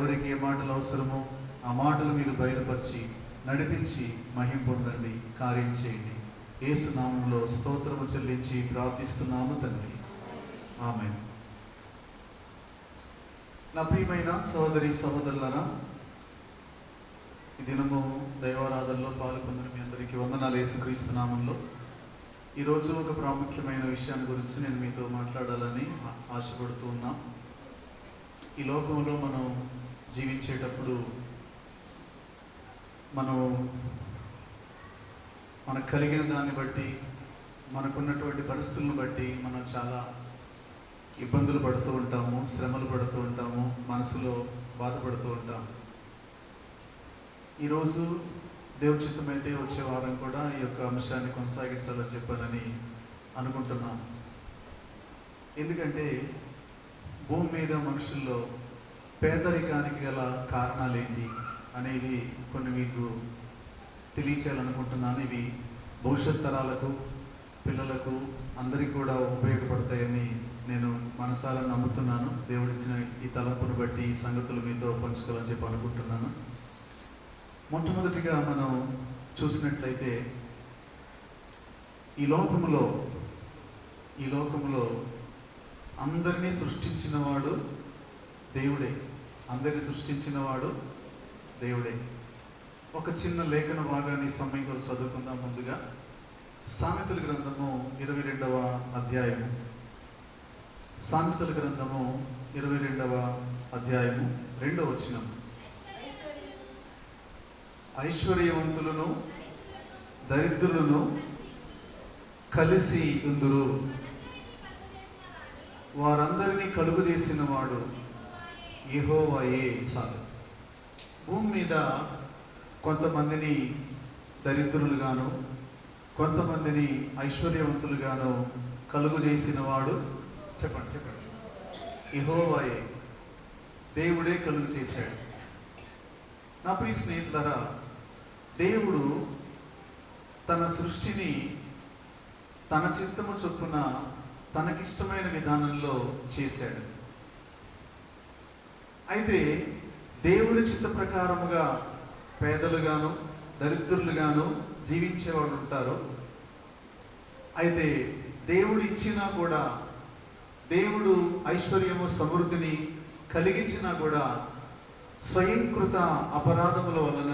ఎవరికి ఏ మాటలు అవసరమో ఆ మాటలు మీరు బయలుపరిచి నడిపించి మహిమ పొందండి, కార్యం చేయండి. యేసు నామములో స్తోత్రము చెల్లించి ప్రార్థిస్తున్నాము తండ్రి, ఆమేన్. నా ప్రియమైన సహోదరి సహోదరులారా, ఈ దినము దైవారాధనలో పాల్గొందిన మీ అందరికీ వందనాలు. యేసుక్రీస్తు నామంలో ఈరోజు ఒక ప్రాముఖ్యమైన విషయాన్ని గురించి నేను మీతో మాట్లాడాలని ఆశపడుతూ ఉన్నా. ఈ లోకంలో మనం జీవించేటప్పుడు మనకు కలిగిన దాన్ని బట్టి, మనకున్నటువంటి పరిస్థితులను బట్టి మనం చాలా ఇబ్బందులు పడుతూ ఉంటాము, శ్రమలు పడుతూ ఉంటాము, మనసులో బాధపడుతూ ఉంటాము. ఈరోజు దేవుని చిత్తమైతే వచ్చే వారం కూడా ఈ యొక్క అంశాన్ని కొనసాగించాలని చెప్పాలని అనుకుంటున్నాను. ఎందుకంటే భూమి మీద మనుషుల్లో పేదరికానికి గల కారణాలు ఏంటి అనేవి కొన్ని మీకు తెలియచేయాలనుకుంటున్నాను. ఇవి భవిష్యత్ తరాలకు, పిల్లలకు అందరికీ కూడా ఉపయోగపడతాయని నేను మనసారా నమ్ముతున్నాను. దేవుడిచ్చిన ఈ తలంపును బట్టి ఈ సంగతులు మీతో పంచుకోవాలని చెప్పి అనుకుంటున్నాను. మొట్టమొదటిగా మనం చూసినట్లయితే ఈ లోకములో అందరినీ సృష్టించిన వాడు దేవుడే. అందరినీ సృష్టించిన వాడు దేవుడే. ఒక చిన్న లేఖన భాగాన్ని సమయంలో చదువుకుందాం. ముందుగా సామెతల గ్రంథము 22వ అధ్యాయము. సామెతల గ్రంథము 22వ అధ్యాయము 2వ వచనం. ఐశ్వర్యవంతులను దరిద్రులను కలిసి ఉందురు, వారందరినీ కలుగు చేసిన వాడు యెహోవాయే. చాలు. భూమి మీద కొంతమందిని దరిద్రులుగాను, కొంతమందిని ఐశ్వర్యవంతులుగాను కలుగు చేసిన వాడు చెప్పండి యెహోవాయే. దేవుడే కలుగు చేశాడు. నా ప్రియ స్నేహితులారా, దేవుడు తన సృష్టిని తన చిత్తము చొప్పున తనకిష్టమైన విధానంలో చేశాడు. అయితే దేవుని చిత్త ప్రకారముగా పేదలుగాను దరిద్రులుగాను జీవించేవాడు ఉంటారు. అయితే దేవుడు ఇచ్చినా కూడా, దేవుడు ఐశ్వర్యము సమృద్ధిని కలిగించినా కూడా స్వయంకృత అపరాధముల వలన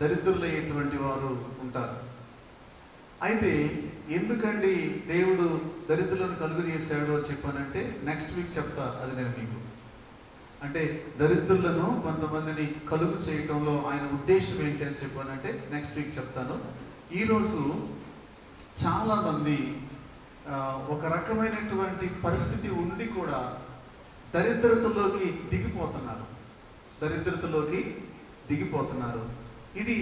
దరిద్రులయ్యేటువంటి వారు ఉంటారు. అయితే ఎందుకండి దేవుడు దరిద్రులను కలుగు చేశాడు అని చెప్పానంటే నెక్స్ట్ వీక్ చెప్తా. అది నేను మీకు అంటే దరిద్రులను కొంతమందిని కలుగు చేయటంలో ఆయన ఉద్దేశం ఏంటి అని చెప్పానంటే నెక్స్ట్ వీక్ చెప్తాను. ఈరోజు చాలామంది ఒక రకమైనటువంటి పరిస్థితి ఉండి కూడా దరిద్రతలోకి దిగిపోతున్నారు. ఇది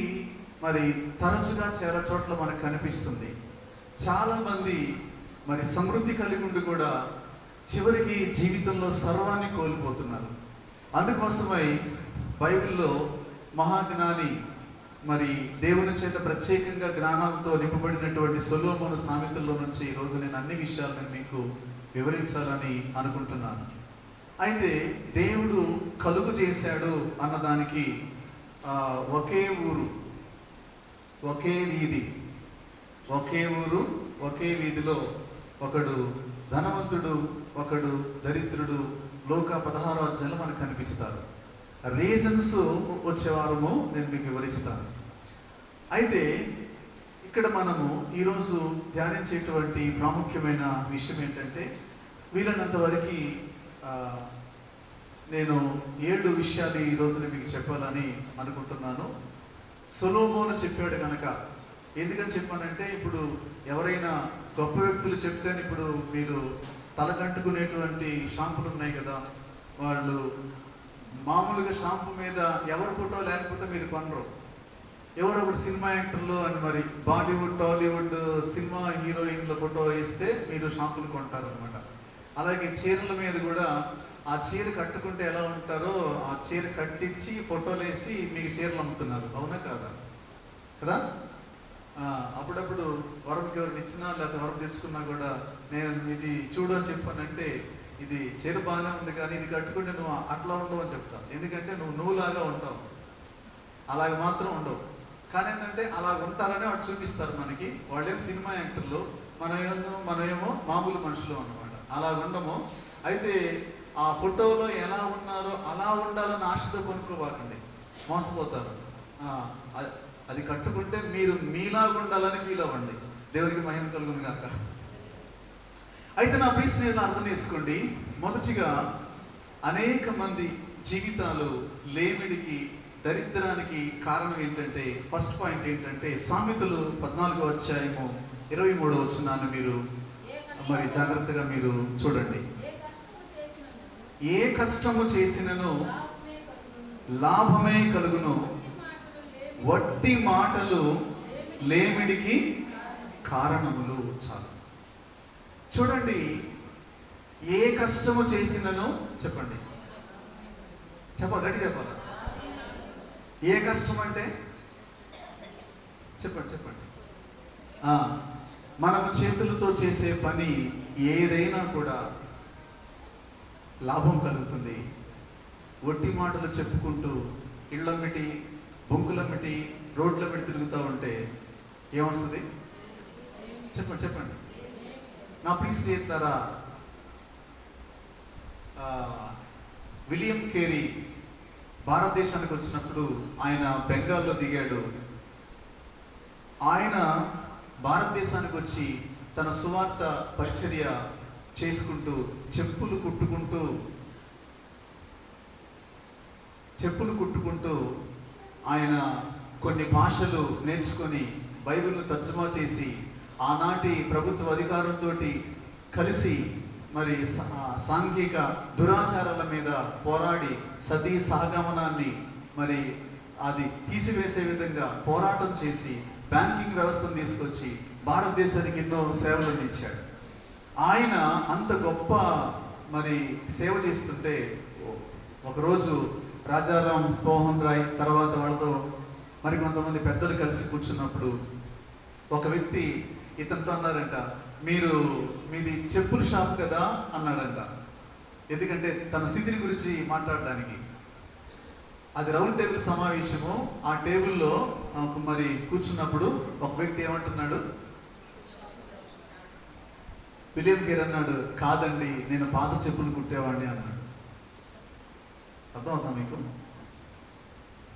మరి తరచుగా చాలా చోట్ల మనకు కనిపిస్తుంది. చాలామంది మరి సమృద్ధి కలిగి ఉండి కూడా చివరికి జీవితంలో సర్వాన్ని కోల్పోతున్నారు. అందుకోసమై బైబిల్లో మహాజ్ఞాని, మరి దేవుని చేత ప్రత్యేకంగా జ్ఞానంతో నింపబడినటువంటి సొలొమోను సామెతల్లో నుంచి ఈరోజు నేను అన్ని విషయాలను మీకు వివరించాలని అనుకుంటున్నాను. అయితే దేవుడు కలుగు చేశాడు అన్నదానికి ఒకే ఊరు, ఒకే వీధి, ఒకే ఊరు, ఒకే వీధిలో ఒకడు ధనవంతుడు, ఒకడు దరిద్రుడు లోక 16వ అధ్యాయంలో మనకు కనిపిస్తారు. రీజన్స్ వచ్చే వారము నేను మీకు వివరిస్తాను. అయితే ఇక్కడ మనము ఈరోజు ధ్యానించేటువంటి ప్రాముఖ్యమైన విషయం ఏంటంటే, వీలైనంత వరకు నేను 7 విషయాలు ఈ రోజున మీకు చెప్పాలని అనుకుంటున్నాను. సొలొమోను చెప్పాడు కనుక. ఎందుకని చెప్పానంటే, ఇప్పుడు ఎవరైనా గొప్ప వ్యక్తులు చెప్తే ఇప్పుడు మీరు తలకంటుకునేటువంటి షాంపులు ఉన్నాయి కదా, వాళ్ళు మామూలుగా షాంపూ మీద ఎవరి ఫోటో లేకపోతే మీరు కొనరు. ఎవరో ఒకటి సినిమా యాక్టర్లు అని మరి బాలీవుడ్ టాలీవుడ్ సినిమా హీరోయిన్ల ఫోటో వేస్తే మీరు షాంపులు కొంటారు అనమాట. అలాగే చీరల మీద కూడా ఆ చీర కట్టుకుంటే ఎలా ఉంటారో ఆ చీర కట్టించి ఫోటోలు వేసి మీకు చీరలు అమ్ముతున్నారు. అవునా కాదా? కదా. అప్పుడప్పుడు వరంకి ఎవరిని ఇచ్చినా లేకపోతే వరం తెచ్చుకున్నా కూడా నేను ఇది చూడు అని చెప్పానంటే, ఇది చీర బాగానే ఉంది కానీ ఇది కట్టుకుంటే నువ్వు అట్లా ఉండవు అని చెప్తాను. ఎందుకంటే నువ్వు లాగా ఉంటాం, అలాగ మాత్రం ఉండవు. కానీ ఏంటంటే అలా ఉంటారని వాళ్ళు చూపిస్తారు మనకి. వాళ్ళేమో సినిమా యాక్టర్లు, మనమేమో మామూలు మనుషులు అన్నమాట. అలా ఉండము. అయితే ఆ ఫోటోలో ఎలా ఉన్నారో అలా ఉండాలని ఆశతో కొనుక్కోబాకండి, మోసపోతారు. అది కట్టుకుంటే మీరు మీలాగా ఉండాలని ఫీల్ అవ్వండి. దేవుడికి మహిమ కలుగును గాక. అయితే నా ప్రియ స్నేహితులు అర్థం చేసుకోండి, మొదటిగా అనేక మంది జీవితాలు లేమిడికి, దరిద్రానికి కారణం ఏంటంటే, ఫస్ట్ పాయింట్ ఏంటంటే, సామెతలు 14వ అధ్యాయము 23వ వచనాన్ని మీరు మరి జాగ్రత్తగా మీరు చూడండి. ఏ కష్టము చేసినను లాభమే కలుగును, వట్టి మాటలు లేమిడికి కారణములు. చాలు చూడండి, ఏ కష్టము చేసినను, చెప్పండి, గట్టి చెప్పాలా? ఏ కష్టం అంటే చెప్పండి. మనము చేతులతో చేసే పని ఏదైనా కూడా లాభం కలుగుతుంది. ఒట్టి మాటలు చెప్పుకుంటూ ఇళ్ళమ్మిటి, బొంకులమ్మిటి, రోడ్లమ్మిటి తిరుగుతూ ఉంటే ఏమొస్తుంది? చెప్పండి. నా ప్రియ స్నేహితులారా, విలియం కేరీ భారతదేశానికి వచ్చినప్పుడు ఆయన బెంగాల్లో దిగాడు. ఆయన భారతదేశానికి వచ్చి తన సువార్త పరిచర్య చేసుకుంటూ చెప్పులు కుట్టుకుంటూ ఆయన కొన్ని భాషలు నేర్చుకొని బైబిల్ను తర్జుమా చేసి ఆనాటి ప్రభుత్వ అధికారంతో కలిసి మరి సాంఘిక దురాచారాల మీద పోరాడి సతీ సహగమనాన్ని మరి అది తీసివేసే విధంగా పోరాటం చేసి బ్యాంకింగ్ వ్యవస్థను తీసుకొచ్చి భారతదేశానికి ఎన్నో సేవలు అందించాడు. ఆయన అంత గొప్ప మరి సేవ చేస్తుంటే ఒకరోజు రాజారాం మోహన్ రాయ్ తర్వాత వాళ్ళతో మరి కొంతమంది పెద్దలు కలిసి కూర్చున్నప్పుడు ఒక వ్యక్తి ఇతనితో అన్నారంట, మీది చెప్పుల షాప్ కదా అన్నాడంట. ఎందుకంటే తన స్థితిని గురించి మాట్లాడడానికి. అది రౌండ్ టేబుల్ సమావేశము. ఆ టేబుల్లో మరి కూర్చున్నప్పుడు ఒక వ్యక్తి ఏమంటున్నాడు, విలియం కేర్ అన్నాడు, కాదండి నేను పాత చెప్పులు కుట్టేవాడిని అన్నాడు. అర్థమవుతా మీకు?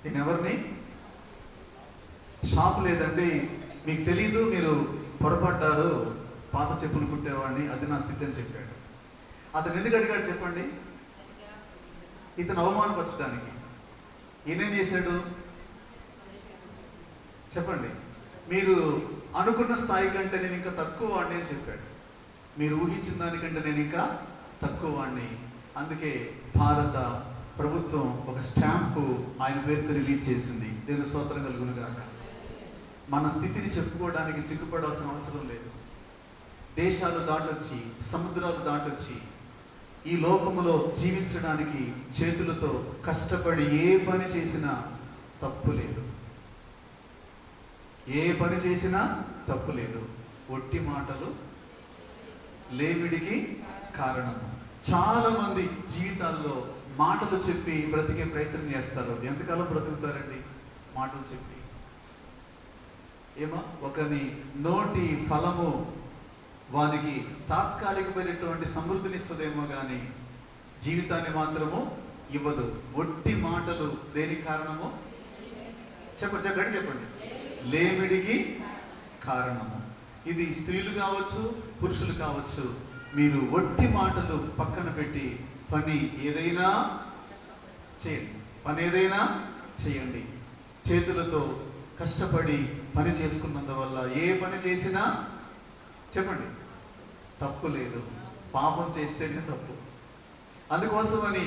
నేను ఎవరిని? షాప్ లేదండి, మీకు తెలీదు, మీరు పొరపడ్డారు, పాత చెప్పులు కుట్టేవాడిని, అది నా స్థితి అని చెప్పాడు. అతను ఎందుకు అడిగాడు చెప్పండి? ఇతను అవమానపరచడానికి. ఈయనేం చేశాడు చెప్పండి? మీరు అనుకున్న స్థాయి కంటే నేను ఇంకా తక్కువ వాడిని అని చెప్పాడు. మీరు ఊహించిన దానికంటే నేను ఇంకా తక్కువ వాడిని. అందుకే భారత ప్రభుత్వం ఒక స్టాంపు ఆయన పేరుతో రిలీజ్ చేసింది. దేవుని స్తోత్రం కలుగును గాక. మన స్థితిని చెప్పుకోవడానికి సిగ్గుపడాల్సిన అవసరం లేదు. దేశాలు దాటొచ్చి, సముద్రాలు దాటొచ్చి ఈ లోకములో జీవించడానికి చేతులతో కష్టపడి ఏ పని చేసినా తప్పు లేదు. ఏ పని చేసినా తప్పు లేదు. ఒట్టి మాటలు లేమిడికి కారణము. చాలా మంది జీవితాల్లో మాటలు చెప్పి బ్రతికే ప్రయత్నం చేస్తారు. ఎంతకాలం బ్రతుకుతారండి మాటలు చెప్పి? ఏమో ఒకని నోటి ఫలము వానికి తాత్కాలికమైనటువంటి సమృద్ధిని ఇస్తుందేమో కానీ జీవితాన్ని మాత్రము ఇవ్వదు. ఒట్టి మాటలు దేనికి కారణము? చెప్పండి. లేమిడికి కారణము. ఇది స్త్రీలు కావచ్చు, పురుషులు కావచ్చు. మీరు ఒట్టి మాటలు పక్కన పెట్టి పని ఏదైనా చేయండి. చేతులతో కష్టపడి పని చేసుకున్నందువల్ల ఏ పని చేసినా చెప్పండి తప్పు లేదు. పాపం చేస్తేనే తప్పు. అందుకోసమని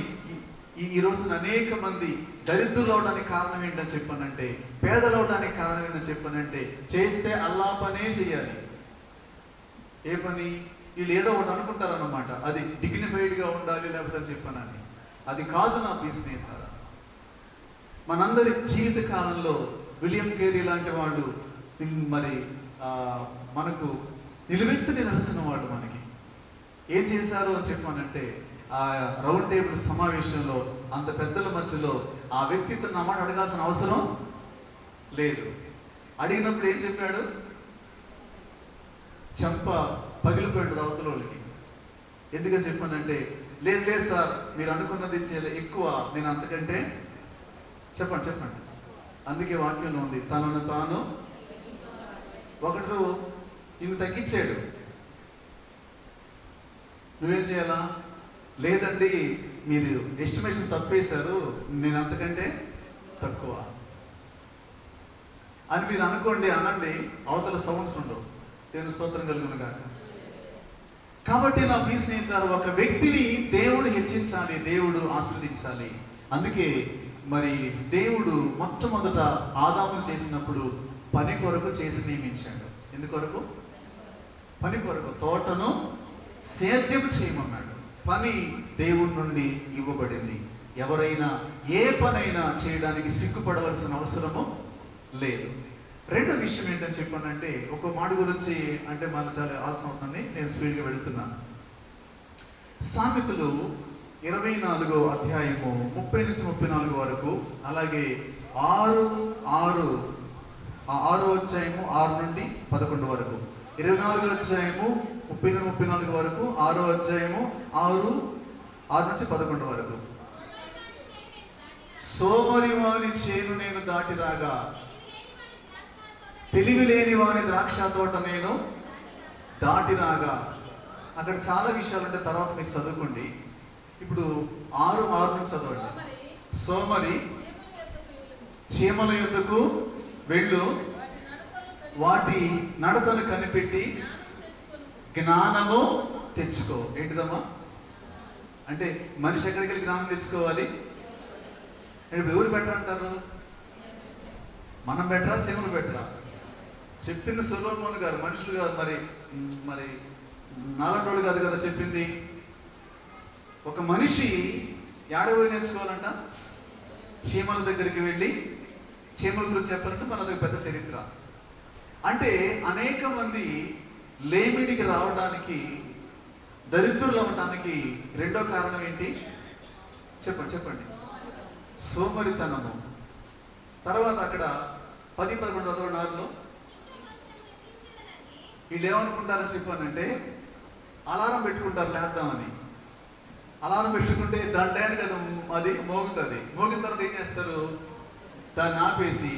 ఈ రోజున అనేక మంది దరిద్రులు అవడానికి కారణం ఏంటని చెప్పానంటే, పేదలు అవడానికి కారణం ఏంటని చెప్పానంటే, చేస్తే అల్లా పనే చేయాలి. ఏ పని? వీళ్ళు ఏదో ఒకటి అనుకుంటారన్నమాట, అది డిగ్నిఫైడ్గా ఉండాలి లేకపోతే చెప్పానని. అది కాదు నా ప్రియ స్నేహితులారా. మనందరి జీవిత కాలంలో విలియం కేరీ లాంటి వాళ్ళు మరి మనకు నిలువెత్తు నిదర్శనం. వాళ్ళు మనకి ఏం చేశారో చెప్పానంటే, ఆ రౌండ్ టేబుల్ సమావేశంలో అంత పెద్దల మధ్యలో ఆ వ్యక్తి తన మాట అడగాల్సిన అవసరం లేదు. అడిగినప్పుడు ఏం చెప్పాడు? చెంప పగిలిపోయాడు అవతల వాళ్ళకి. ఎందుకని చెప్పానంటే, లేదు లేదు సార్, మీరు అనుకున్నది ఎక్కువ, నేను అంతకంటే చెప్పండి. అందుకే వాక్యంలో ఉంది, తనను తాను ఒకడు ఇవి తగ్గించాడు. నువ్వేం చేయాలా? లేదండి, మీరు ఎస్టిమేషన్ తప్పేశారు, నేను అంతకంటే తక్కువ అని మీరు అనుకోండి. అనండి, అవతల సౌండ్స్ ఉండవు. దేవుని స్తోత్రం కలుగును గాక. కాబట్టి నా ప్రియ స్నేహితులారా, ఒక వ్యక్తిని దేవుడు హెచ్చించాలి, దేవుడు ఆశీర్వదించాలి. అందుకే మరి దేవుడు మొట్టమొదట ఆదామును చేసినప్పుడు పని కొరకు చేసి నియమించాడు. ఎందుకొరకు? పని కొరకు. తోటను సేద్యం చేయమన్నాడు. పని దేవుడి నుండి ఇవ్వబడింది. ఎవరైనా ఏ పనైనా చేయడానికి సిగ్గుపడవలసిన అవసరము లేదు. రెండో విషయం ఏంటని చెప్పానంటే, ఒక మాట గురించి అంటే మనకు చాలా ఆలస్యం అవుతుంది, నేను స్పీడ్గా వెళుతున్నాను. సామెతలు 24వ అధ్యాయము 30 నుంచి 34 వరకు, అలాగే 6వ అధ్యాయము 6 నుండి 11 వరకు, 24వ అధ్యాయము 30 నుండి 34 వరకు, 6వ అధ్యాయము 6 నుంచి 11 వరకు. సోమరి వాని చేను నేను దాటి రాగా, తెలివి లేని వాని ద్రాక్ష తోట నేను దాటి రాగా. అక్కడ చాలా విషయాలు అంటే తర్వాత మీరు చదువుకోండి. ఇప్పుడు 6 నుంచి చదవండి. సోమరి చీమల యొద్దకు వెళ్ళు, వాటి నడతను కనిపెట్టి జ్ఞానము తెచ్చుకో. ఏంటిదమ్మా అంటే, మనిషి ఎక్కడికి వెళ్ళి జ్ఞానం తెచ్చుకోవాలి? ఇప్పుడు ఎవరు బెటర్ అంటారు? మనం బెటరా, చీమలు బెటరా? చెప్పింది సొలొమోను గారు, మనుషులు కాదు. మరి నాలంటోడు కాదు కదా చెప్పింది. ఒక మనిషి ఏడవోయి నేర్చుకోవాలంట, చీమల దగ్గరికి వెళ్ళి చీమల గురించి చెప్పాలంటే మనది పెద్ద చరిత్ర. అంటే అనేక మంది లేమిడికి రావడానికి, దరిద్రులు అవ్వడానికి రెండో కారణం ఏంటి? చెప్పండి. సోమరితనము. తర్వాత అక్కడ 10-11 చదవడాల్లో వీళ్ళు ఏమనుకుంటారని చెప్పానంటే, అలారం పెట్టుకుంటారు లేద్దామని. అలారం పెట్టుకుంటే దాని టైంకి అది మోగుతుంది. మోగిన తర్వాత ఏం చేస్తారు? దాన్ని ఆపేసి,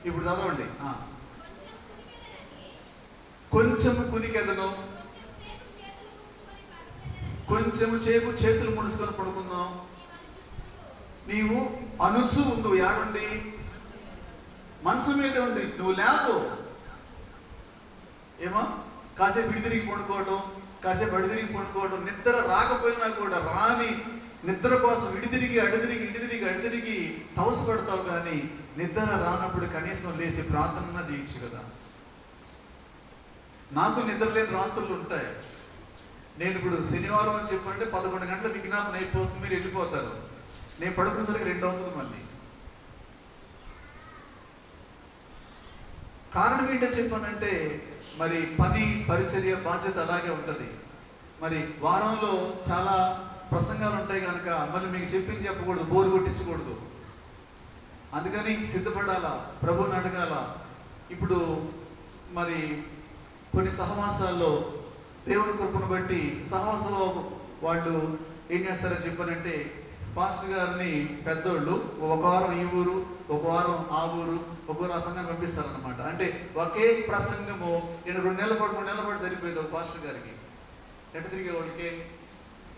ఇప్పుడు చదవండి, కొంచెం కునికెదను, కొంచెం సేపు చేతులు ముడుచుకొని పడుకుందాం, నీవు అనుచు నువ్వు ఏడుండి మనసు మీద ఉండి నువ్వు లేవు. ఏమో కాసేపు ఇడిదిరిగి పడుకోవడం, కాసేపు అడిదిరిగి పడుకోవడం, నిద్ర రాకపోయినా కూడా రాని నిద్ర కోసం ఇడిదిరిగి అడిదిరిగి తవసపడతావు. కానీ నిద్ర రానప్పుడు కనీసం లేచి ప్రార్థన చేయొచ్చు కదా. నాకు నిద్ర లేని రాత్రులు ఉంటాయి. నేను ఇప్పుడు శనివారం అని చెప్పంటే 11 గంటల విజ్ఞాపన అయిపోతుంది, మీరు వెళ్ళిపోతారు. నేను పడుకునేసరికి 2 అవుతుంది. మళ్ళీ కారణం ఏంటో చెప్పానంటే, మరి పని, పరిచర్య, బాధ్యత అలాగే ఉంటుంది. మరి వారంలో చాలా ప్రసంగాలు ఉంటాయి కనుక మళ్ళీ మీకు చెప్పింది చెప్పకూడదు, బోరు కొట్టించకూడదు. అందుకని సిద్ధపడాలా, ప్రభువుని అడగాల. ఇప్పుడు మరి కొన్ని సహవాసాల్లో దేవుని కృపను బట్టి సహవాసంలో వాళ్ళు ఏం చేస్తారని చెప్పానంటే, పాస్టర్ గారిని పెద్దోళ్ళు ఒక వారం ఈ ఊరు, ఒక వారం ఆ ఊరు, ఒక ఊరు ఆ సంఘం పంపిస్తారనమాట. అంటే ఒకే ప్రసంగము నేను 2 నెలల పాటు 3 నెలల పాటు సరిపోయేది ఒక పాస్టర్ గారికి. ఎట్ట తిరిగే వాళ్ళకి,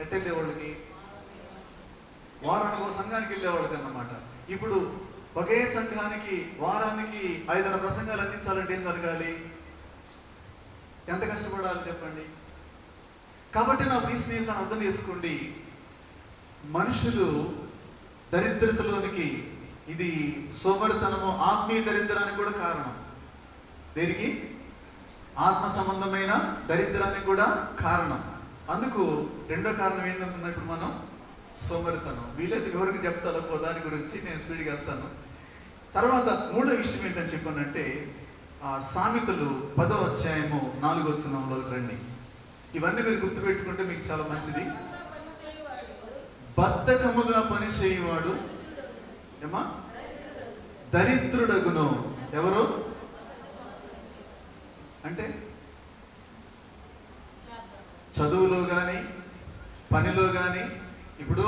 ఎట్ట వెళ్ళే వాళ్ళకి, వారానికి ఒక సంఘానికి వెళ్ళే వాళ్ళకి అన్నమాట. ఇప్పుడు ఒకే సంఘానికి వారానికి 5 ప్రసంగాలు అందించాలంటే ఏం జరగాలి? ఎంత కష్టపడాలి చెప్పండి. కాబట్టి నా ప్రియ స్నేహితులను అర్థం చేసుకోండి, మనుషులు దరిద్రతలోనికి, ఇది సోమరితనము ఆత్మీయ దరిద్రానికి కూడా కారణం. దేనికి? ఆత్మ సంబంధమైన దరిద్రానికి కూడా కారణం. అందుకు రెండో కారణం ఏంటంటున్నా ఇప్పుడు మనం సోమరితనం. వీలైతే ఎవరికి చెప్తాను దాని గురించి నేను స్పీడ్గా వెళ్తాను. తర్వాత మూడో విషయం ఏంటని చెప్పానంటే, సామెతలు 10వ అధ్యాయము 4వ వచనంలోకి రండి. ఇవన్నీ మీరు గుర్తుపెట్టుకుంటే మీకు చాలా మంచిది. బద్ధకముగా పని చేయవాడు ఏమా? దరిద్రుడగును. ఎవరు అంటే చదువులో కానీ పనిలో కానీ. ఇప్పుడు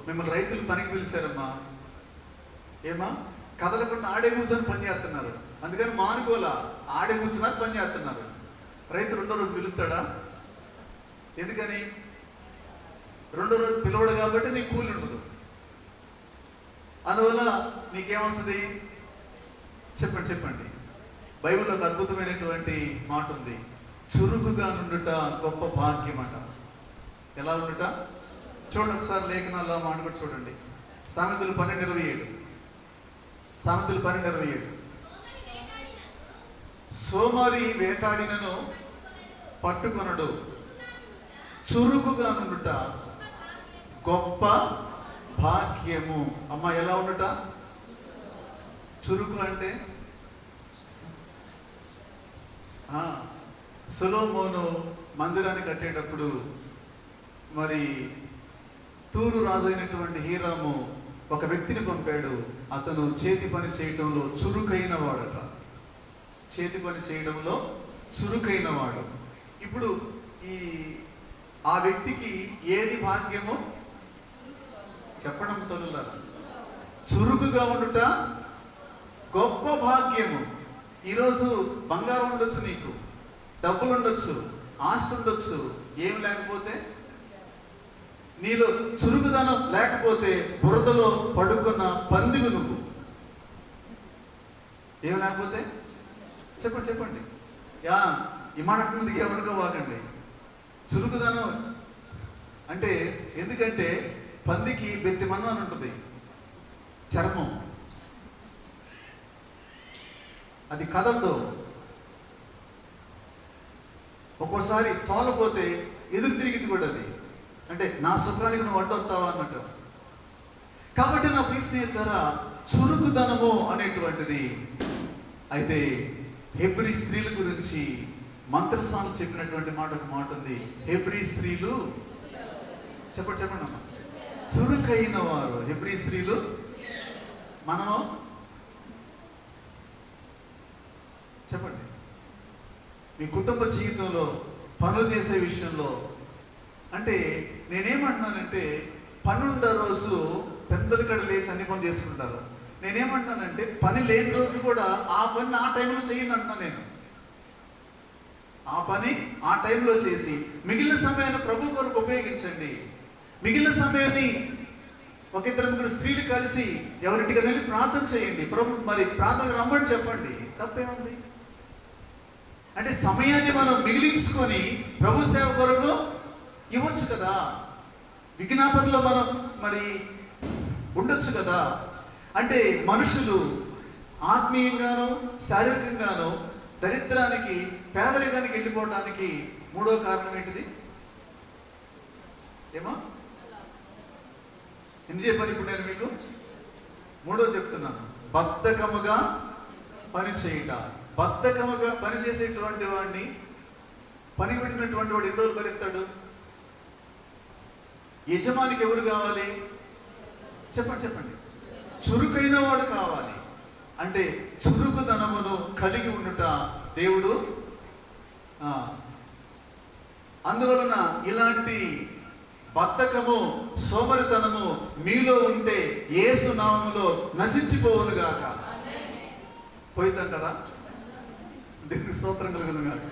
మిమ్మల్ని రైతులు పనికి పిలిచారమ్మా, ఏమా? కదలకుండా ఆడే కూర్చొని పని చేస్తున్నారు. అందుకని మానుకోలా, ఆడే కూర్చున్నా పని చేస్తున్నారు. రైతు రెండో రోజు పిలుస్తాడా? ఎందుకని? రెండో రోజు పిలవడు కాబట్టి నీకు కూలి ఉండదు. అందువల్ల నీకేమొస్తుంది? చెప్పండి. బైబిల్లో ఒక అద్భుతమైనటువంటి మాట ఉంది, చురుకుగా నుండుట గొప్ప భాగ్యం అట. ఎలా ఉండుట? చూడండి ఒకసారి లేఖనాల్లో మాట కూడా చూడండి. సామెతలు 12:27. సామెతలు 12:27. సోమరి వేటాడినను పట్టుకొనడు, చురుకుగా నుండుట గొప్ప భాగ్యము. అమ్మ ఎలా ఉండుట? చురుకు అంటే సొలొమోను మందిరాన్ని కట్టేటప్పుడు మరి తూరు రాజు అయినటువంటి హీరాము ఒక వ్యక్తిని పంపాడు. అతను చేతి పని చేయడంలో చురుకైన వాడట. చేతి పని చేయడంలో చురుకైన వాడు. ఇప్పుడు ఆ వ్యక్తికి ఏది భాగ్యమో చెప్పడం తొలులారా? చురుకుగా ఉండుట గొప్ప భాగ్యము. ఈరోజు బంగారం ఉండొచ్చు, నీకు డబ్బులు ఉండొచ్చు, ఆస్తి ఉండొచ్చు, ఏం లేకపోతే నీలో చురుకుదనం లేకపోతే బురదలో పడుకున్న పందివి నువ్వు. ఏం లేకపోతే చెప్పండి. ఈ మాట ముందుకు ఏమనుకోవాకండి. చురుకుదనం అంటే ఎందుకంటే పందికి బెత్తి మందం అని ఉంటుంది, చర్మం, అది కదలదు. ఒక్కోసారి తోలపోతే ఎదురు తిరిగింది కూడా అది. అంటే నా సుఖానికి నువ్వు అడ్డొస్తావా అన్నట్టు. కాబట్టి నా ప్రియ స్నేహితులారా, చురుకుదనము అనేటువంటిది. అయితే హెబ్రీ స్త్రీల గురించి మంత్రసాలు చెప్పినటువంటి ఒక మాట ఉంది. హెబ్రీ స్త్రీలు చెప్పండి అమ్మా, చురుకైన వారు. హెబ్రీ స్త్రీలు. మనము చెప్పండి, మీ కుటుంబ జీవితంలో పనులు చేసే విషయంలో. అంటే నేనేమంటున్నానంటే 12వ రోజు పెద్దలు కడ లేచి అన్ని పనులు చేసుకుంటారు. నేనేమంటున్నానంటే పని లేని రోజు కూడా ఆ పని ఆ టైంలో చేయండి అంటున్నాను నేను. ఆ పని ఆ టైంలో చేసి మిగిలిన సమయాన్ని ప్రభు కొరకు ఉపయోగించండి. మిగిలిన సమయాన్ని ఒక 2-3 స్త్రీలు కలిసి ఎవరింటికి వెళ్ళి ప్రార్థన చేయండి. ప్రభు మరి ప్రార్థన రమ్మని చెప్పండి, తప్పేముంది? అంటే సమయాన్ని మనం మిగిలించుకొని ప్రభు సేవ కొరకు ఇవ్వచ్చు కదా. విజ్ఞాపనలో మనం మరి ఉండొచ్చు కదా. అంటే మనుషులు ఆత్మీయంగాను శారీరకంగాను దరిద్రానికి పేదరికానికి వెళ్ళిపోవడానికి 3వ కారణం ఏంటిది? ఏమో ఎన్ని చెప్పాను ఇప్పుడు నేను మీకు? 3వ చెప్తున్నాను. బద్ధకముగా పని చేయుట. బద్ధకముగా పని చేసేటువంటి వాడిని, పని పెట్టినటువంటి వాడు ఎన్ని రోజులు భరిస్తాడు? యజమానికి ఎవరు కావాలి? చెప్పండి. చురుకైన వాడు కావాలి. అంటే చురుకుదనమును కలిగి ఉండుట దేవుడు. అందువలన ఇలాంటి బద్ధకము, సోమరితనము మీలో ఉంటే యేసు నామములో నశించిపోవునుగాక. పోయిందంటారా? దేవుని స్తోత్రం కలుగునుగాక.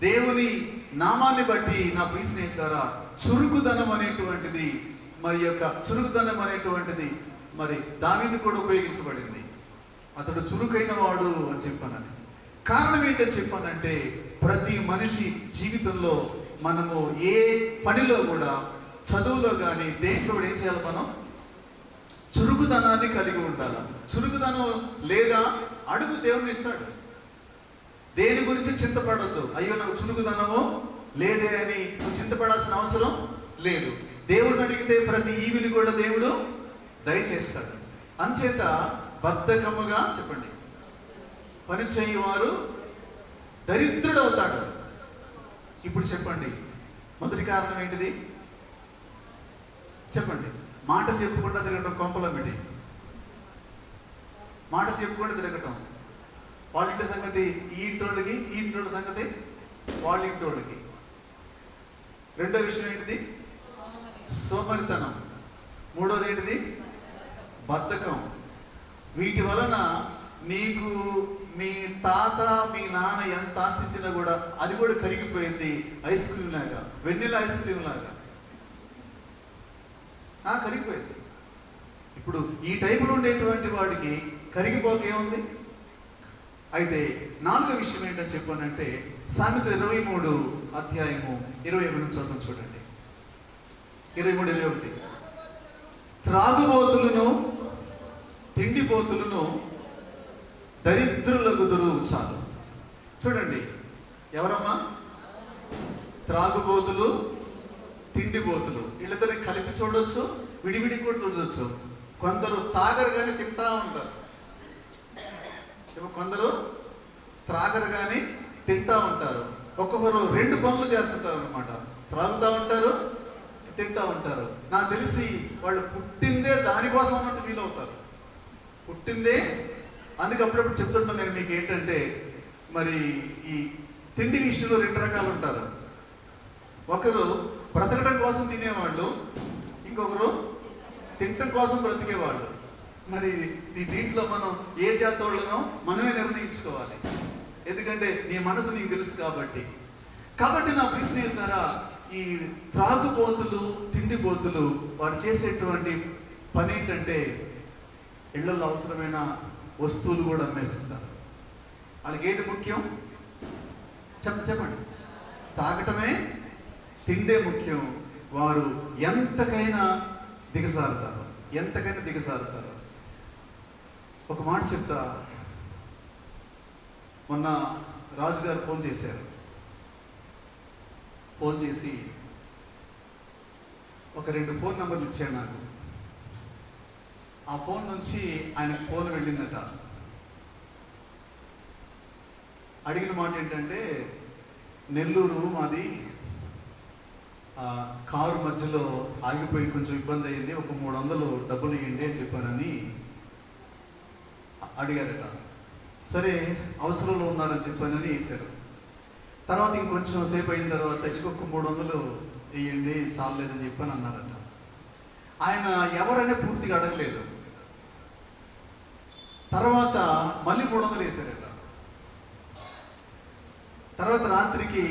దేవుని నామాన్ని బట్టి నా ప్రియ స్నేహితులారా, చురుకుదనం అనేటువంటిది చురుకుదనం అనేటువంటిది మరి దావీదు కూడా ఉపయోగించబడింది. అతడు చురుకైన వాడు అని చెప్పానని. కారణం ఏంటని చెప్పానంటే ప్రతి మనిషి జీవితంలో మనము ఏ పనిలో కూడా, చదువులో కానీ దేంట్లో కూడా ఏం చేయాలి? మనం చురుకుదనాన్ని కలిగి ఉండాలి. చురుకుదనం లేదా అడుగు, దేవుని ఇస్తాడు. దేని గురించి చింతపడద్దు. అయ్యో నాకు చురుకుదనము లేదే అని నువ్వు చింతపడాల్సిన అవసరం లేదు. దేవుడిని అడిగితే ప్రతి ఈవిని కూడా దేవుడు దయచేస్తాడు. అంచేత బద్ధకముగా చెప్పండి పని చేయువారు దరిద్రుడవుతాడు. ఇప్పుడు చెప్పండి, మొదటి కారణం ఏంటిది? చెప్పండి. మాటలు చెప్పుకుంటూ తిరగటం, కొంపలో పెట్టి మాటలు చెప్పుకుంటూ తిరగటం. వాళ్ళ ఇంటి సంగతి ఈ ఇంటోళ్ళకి, ఈ ఇంటోళ్ళ సంగతి వాళ్ళ ఇంటోళ్ళకి. రెండో విషయం ఏంటిది? సోమరితనం. మూడోది ఏంటిది? బద్ధకం. వీటి వలన నీకు మీ తాత మీ నాన్న ఎంత ఆస్తించినా కూడా అది కూడా కరిగిపోయింది. ఐస్ క్రీమ్ లాగా, వెన్నెల ఐస్ క్రీమ్ లాగా కరిగిపోయింది. ఇప్పుడు ఈ టైపులో ఉండేటువంటి వాడికి కరిగిపోక ఏముంది? అయితే నాలుగో విషయం ఏంటని చెప్పానంటే, సామెతలు 23 నుంచి చదువు చూడండి. 23:21. త్రాగుబోతులను తిండిపోతులను దరిద్రులకు దురువు చాలు. చూడండి, ఎవరమ్మా? త్రాగుబోతులు, తిండిపోతులు. వీళ్ళిద్దరిని కలిపి చూడొచ్చు, విడివిడి కూడా చూడొచ్చు. కొందరు తాగరు కానీ తింటా ఉంటారు, కొందరు త్రాగరు కానీ తింటా ఉంటారు. ఒక్కొక్కరు రెండు పనులు చేస్తుంటారు అనమాట. త్రాగుతూ ఉంటారు, తింటా ఉంటారు. నాకు తెలిసి వాళ్ళు పుట్టిందే దానికోసం అన్నట్టు ఫీల్ అవుతారు. పుట్టిందే అందుకే అప్పుడప్పుడు చెప్తుంటాను నేను మీకు ఏంటంటే, మరి ఈ తిండి విషయంలో రెండు రకాలు ఉంటారు. ఒకరు బ్రతకడం కోసం తినేవాళ్ళు, ఇంకొకరు తినటం కోసం బ్రతికేవాళ్ళు. మరి దీంట్లో మనం ఏ జాతోళ్ళనో మనమే నిర్ణయించుకోవాలి. ఎందుకంటే నీ మనసు నీకు తెలుసు కాబట్టి నా ప్రియ స్నేహితులారా, ఈ త్రాగుబోతులు, తిండిపోతులు వారు చేసేటువంటి పని ఏంటంటే, ఇళ్లలో అవసరమైన వస్తువులు కూడా అమ్మేస్తుంటారు. వాళ్ళకి ఏది ముఖ్యం? చెప్పండి. తాగటమే, తిండే ముఖ్యం. వారు ఎంతకైనా దిగజారుతారు. ఒక మాట చెప్తా. మొన్న రాజుగారు ఫోన్ చేశారు. ఫోన్ చేసి ఒక 2 ఫోన్ నెంబర్లు ఇచ్చాడు నాకు. ఆ ఫోన్ నుంచి ఆయనకు ఫోన్ వెళ్ళిందట. అడిగిన మాట ఏంటంటే, నెల్లూరు మాది, కారు మధ్యలో ఆగిపోయి కొంచెం ఇబ్బంది అయింది, ఒక 300 డబ్బులు ఇవ్వండి అని చెప్పానని అడిగారట. సరే, అవసరంలో ఉన్నారని చెప్పానని వేశారు. తర్వాత ఇంకొంచెం సేపు అయిన తర్వాత ఇంకొక 300 వేయండి, చాలేదని చెప్పని అన్నారట. ఆయన ఎవరైనా పూర్తిగా అడగలేదు. తర్వాత మళ్ళీ 300 వేశారట. తర్వాత రాత్రికి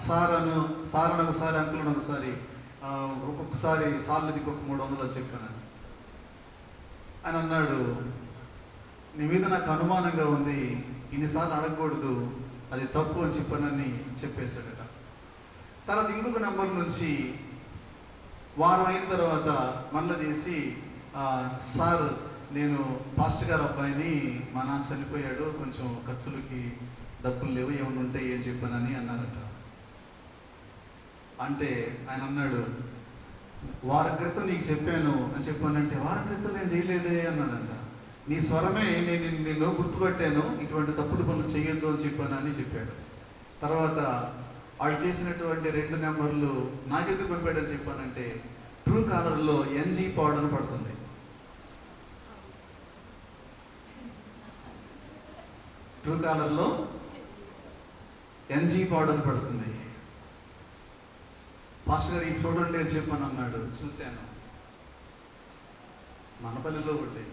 సార్ ఒకసారి, అంకుల్ ఒకసారి, ఒక్కొక్కసారి సార్లది ఇంకొక 300 అని చెప్పాను. ఆయన అన్నాడు, నీ మీద నాకు అనుమానంగా ఉంది, ఇన్నిసార్లు అడగకూడదు, అది తప్పు అని చెప్పానని చెప్పేశాడట. తర్వాత ఇంకొక నెంబర్ నుంచి వారం అయిన తర్వాత మళ్ళీ చేసి, సార్ నేను పాస్టర్ గారు అబ్బాయిని, మా నాన్న చనిపోయాడు, కొంచెం ఖర్చులకి డబ్బులు లేవు, ఏమైనా ఉంటే ఏం చెప్పానని అన్నారట. అంటే ఆయన అన్నాడు, వారం క్రితం నీకు చెప్పాను అని చెప్పానంటే, వారం క్రితం నేను చేయలేదే అన్నాడంట. నీ స్వరమే నేను గుర్తుపట్టాను, ఇటువంటి తప్పుడు పనులు చేయొద్దు అని చెప్పానని చెప్పాడు. తర్వాత వాళ్ళు చేసినటువంటి 2 నెంబర్లు నాకెందుకు పంపాడని చెప్పానంటే, ట్రూ కాలర్లో NG పాడ్ అని పడుతుంది. ట్రూ కాలర్లో NG పాడ్ అని పడుతుంది. పాస్టర్ గారు ఇది చూడండి అని చెప్పని అన్నాడు. చూశాను. మనపల్లిలో ఉండే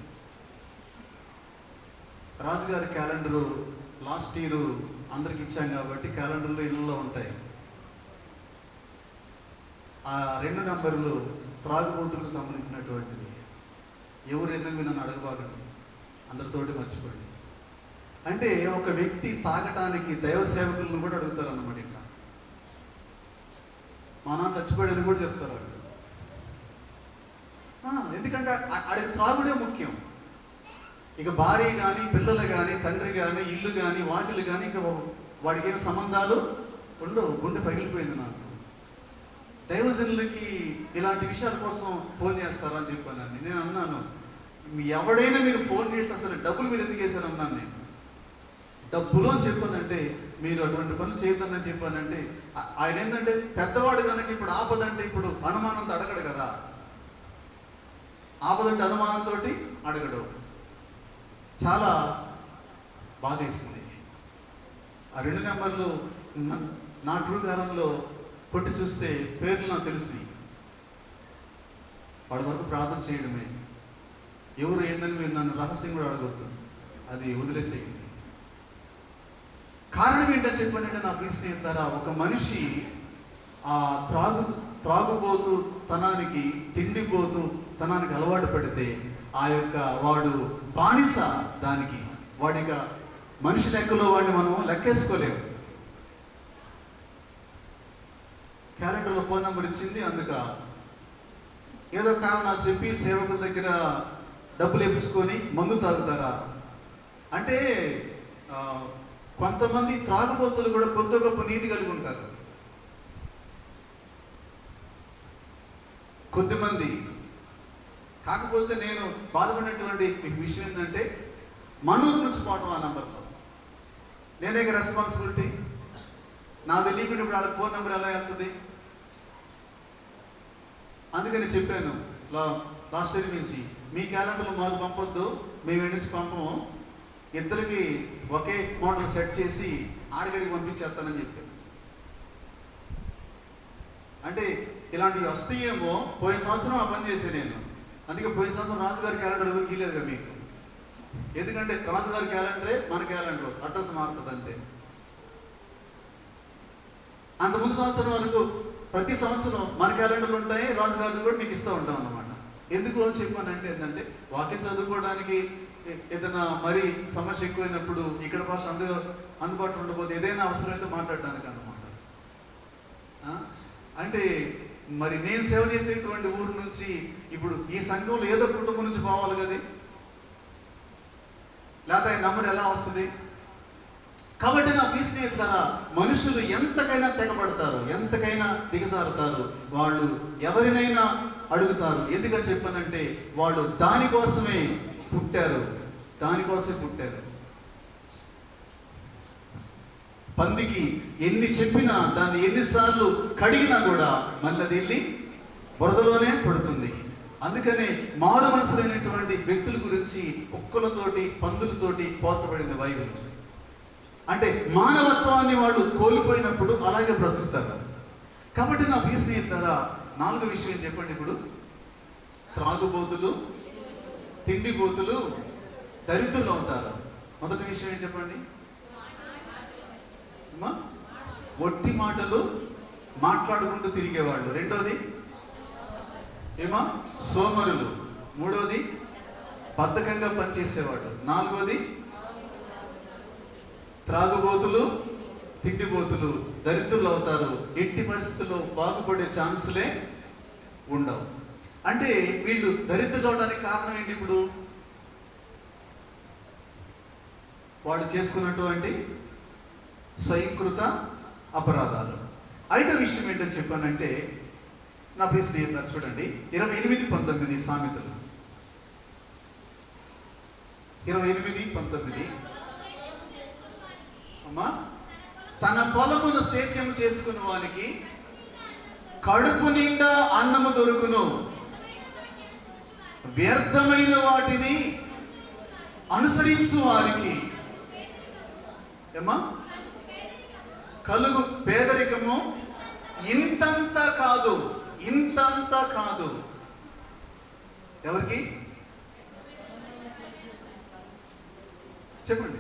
రాజుగారి క్యాలెండరు లాస్ట్ ఇయర్ అందరికి ఇచ్చాం కాబట్టి క్యాలెండర్లు ఇళ్ళలో ఉంటాయి. ఆ 2 నెంబర్లు త్రాగుబోతులకు సంబంధించినటువంటివి. ఎవరు ఎందుకు నన్ను అడగబాకండి, అందరితోటి మర్చిపోండి. అంటే ఒక వ్యక్తి తాగటానికి దైవ సేవకులను కూడా అడుగుతారు అన్నమాట. ఇట్లా మా నాన్న చచ్చిపోయాడని కూడా చెప్తారు వాళ్ళు. ఎందుకంటే ఆడికి త్రాగుడే ముఖ్యం. ఇక భార్య కానీ, పిల్లలు కానీ, తండ్రి కానీ, ఇల్లు కానీ, వాకిలు కానీ, ఇంకా వాడికి ఏమి సంబంధాలు ఉండవు. గుండె పగిలిపోయింది నాకు. దైవజనులకి ఇలాంటి విషయాల కోసం ఫోన్ చేస్తారా అని చెప్పానండి. నేను అన్నాను, ఎవడైనా మీరు ఫోన్ చేసి అసలు డబ్బులు మీరు ఎందుకు వేశారు అన్నాను. నేను డబ్బులు అని చెప్పానంటే, మీరు అటువంటి పనులు చేయొద్దని చెప్పానంటే, ఆయన ఏంటంటే పెద్దవాడు కనుక ఇప్పుడు ఆపదంటే ఇప్పుడు అనుమానంతో అడగడు కదా, ఆపదంటే అనుమానంతో అడగడు. చాలా బాధేసింది. ఆ 2 నెంబర్లు నా ట్రూ కాలంలో కొట్టి చూస్తే పేర్లు నాకు తెలిసి వాడి వరకు ప్రార్థన చేయడమే. ఎవరు ఏందని మీరు నన్ను రహస్యం కూడా అడగొద్దు, అది వదిలేసేయండి. కారణం ఏంటని చెప్పండి, నా ప్రియ స్నేహితులారా, ఒక మనిషి ఆ త్రాగుబోతు తనానికి, తిండిపోతూ తనానికి అలవాటు పడితే ఆ యొక్క వాడు బానిస దానికి. వాడిక మనిషి లెక్కలో వాడిని మనం లెక్కేసుకోలేము. క్యాలెండర్లో ఫోన్ నెంబర్ ఇచ్చింది, అందుక ఏదో కారణాలు చెప్పి సేవకుల దగ్గర డబ్బులు వేపించుకొని మందు తాగుతారా అంటే, కొంతమంది త్రాగుబోతులు కూడా కొద్ది గొప్ప నీతి కలిగి ఉంటారు. కొద్దిమంది. కాకపోతే నేను బాధపడినటువంటి విషయం ఏంటంటే, మనూరు నుంచి పోవటం ఆ నెంబర్లో నేనే రెస్పాన్సిబిలిటీ. నా తెలియకుండా ఇప్పుడు వాళ్ళకి ఫోన్ నెంబర్ ఎలా వెళ్తుంది? అందుకని చెప్పాను లాస్ట్ ఇయర్ నుంచి, మీ క్యాలెండర్లో మాకు పంపొద్దు, మేము నుంచి పంపము, ఇద్దరికి ఒకే మోడల్ సెట్ చేసి ఆడిగడికి పంపించేస్తానని చెప్పాను. అంటే ఇలాంటివి వస్తాయేమో. పోయిన సంవత్సరం ఆ పని చేశాను నేను. అందుకే పోయిన సంవత్సరం రాజుగారి క్యాలెండర్ ఎవరికి గీలేదుగా మీకు. ఎందుకంటే రాజుగారి క్యాలెండరే మన క్యాలెండర్, అడ్రస్ మారుతుంది అంతే. అంతకుముందు సంవత్సరం వరకు ప్రతి సంవత్సరం మన క్యాలెండర్లు ఉంటాయి, రాజుగారిని కూడా మీకు ఇస్తూ ఉంటాం అన్నమాట. ఎందుకు అని చెప్పానంటే ఏంటంటే, వాక్యం చదువుకోవడానికి ఏదైనా మరీ సమస్య ఎక్కువైనప్పుడు ఇక్కడ భాష అందుబాటులో ఉండకపోతే ఏదైనా అవసరమైతే మాట్లాడడానికి అన్నమాట. అంటే మరి నేను సేవ చేసేటువంటి ఊరు నుంచి ఇప్పుడు ఈ సంఘంలో ఏదో కుటుంబం నుంచి పోవాలి కదా, లేకపోతే ఆయన నంబర్ ఎలా వస్తుంది? కాబట్టి నా ప్రియ స్నేహితులారా, మనుషులు ఎంతకైనా తెగబడతారు, ఎంతకైనా దిగజారుతారు, వాళ్ళు ఎవరినైనా అడుగుతారు. ఎందుకని చెప్పానంటే, వాళ్ళు దానికోసమే పుట్టారు. పందికి ఎన్ని చెప్పినా, దాన్ని ఎన్నిసార్లు కడిగినా కూడా మళ్ళీ అది వెళ్ళి బురదలోనే పడుతుంది. అందుకనే మారు మనసులైనటువంటి వ్యక్తుల గురించి కుక్కలతోటి, పందులతోటి పోల్చబడింది బైబిల్. అంటే మానవత్వాన్ని వాళ్ళు కోల్పోయినప్పుడు అలాగే బ్రతుకుతారు. కాబట్టి నా ప్రియ స్నేహితులారా, 4వ విషయం చెప్పండి. ఇప్పుడు త్రాగుబోతులు, తిండిబోతులు దరిద్రులు అవుతారు. మొదటి విషయం ఏం చెప్పండి? ఒట్టి మాటలు మాట్లాడుకుంటూ తిరిగేవాళ్ళు. రెండోది సోమరులు. మూడోది బద్ధకంగా పనిచేసేవాడు. 4వది త్రాగుబోతులు, తిండిబోతులు దరిద్రులు అవుతారు. ఎట్టి పరిస్థితుల్లో బాగుపడే ఛాన్సులే ఉండవు. అంటే వీళ్ళు దరిద్రులు అవడానికి కారణం ఏంటి? ఇప్పుడు వాళ్ళు చేసుకున్నటువంటి స్వయంకృత అపరాధాలు. 5వ విషయం ఏంటని చెప్పానంటే, నా ప్రియ స్నేహితులు చూడండి, 28:19 సామెతలు 28:19. అమ్మా, తన పొలమును సేద్యం చేసుకున్న వానికి కడుపు నిండా అన్నము దొరుకును, వ్యర్థమైన వాటిని అనుసరించు వారికి కలుగు పేదరికము ఇంతంత కాదు. ఎవరికి చెప్పండి?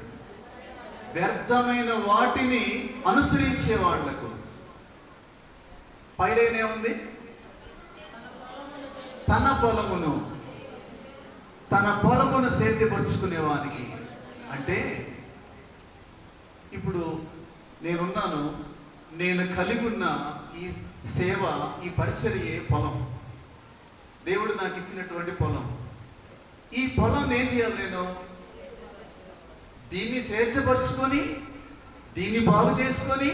వ్యర్థమైన వాటిని అనుసరించే వాళ్లకు. పైలనే ఉంది, తన పొలమును సేద్యపరుచుకునే వానికి. అంటే ఇప్పుడు నేను కలిగి ఉన్న ఈ సేవ, ఈ పరిచర్యే పొలం. దేవుడు నాకు ఇచ్చినటువంటి పొలం. ఈ పొలం ఏం చేయాలి? నేను దీన్ని సేద్యపరుచుకొని, దీన్ని బాగు చేసుకొని,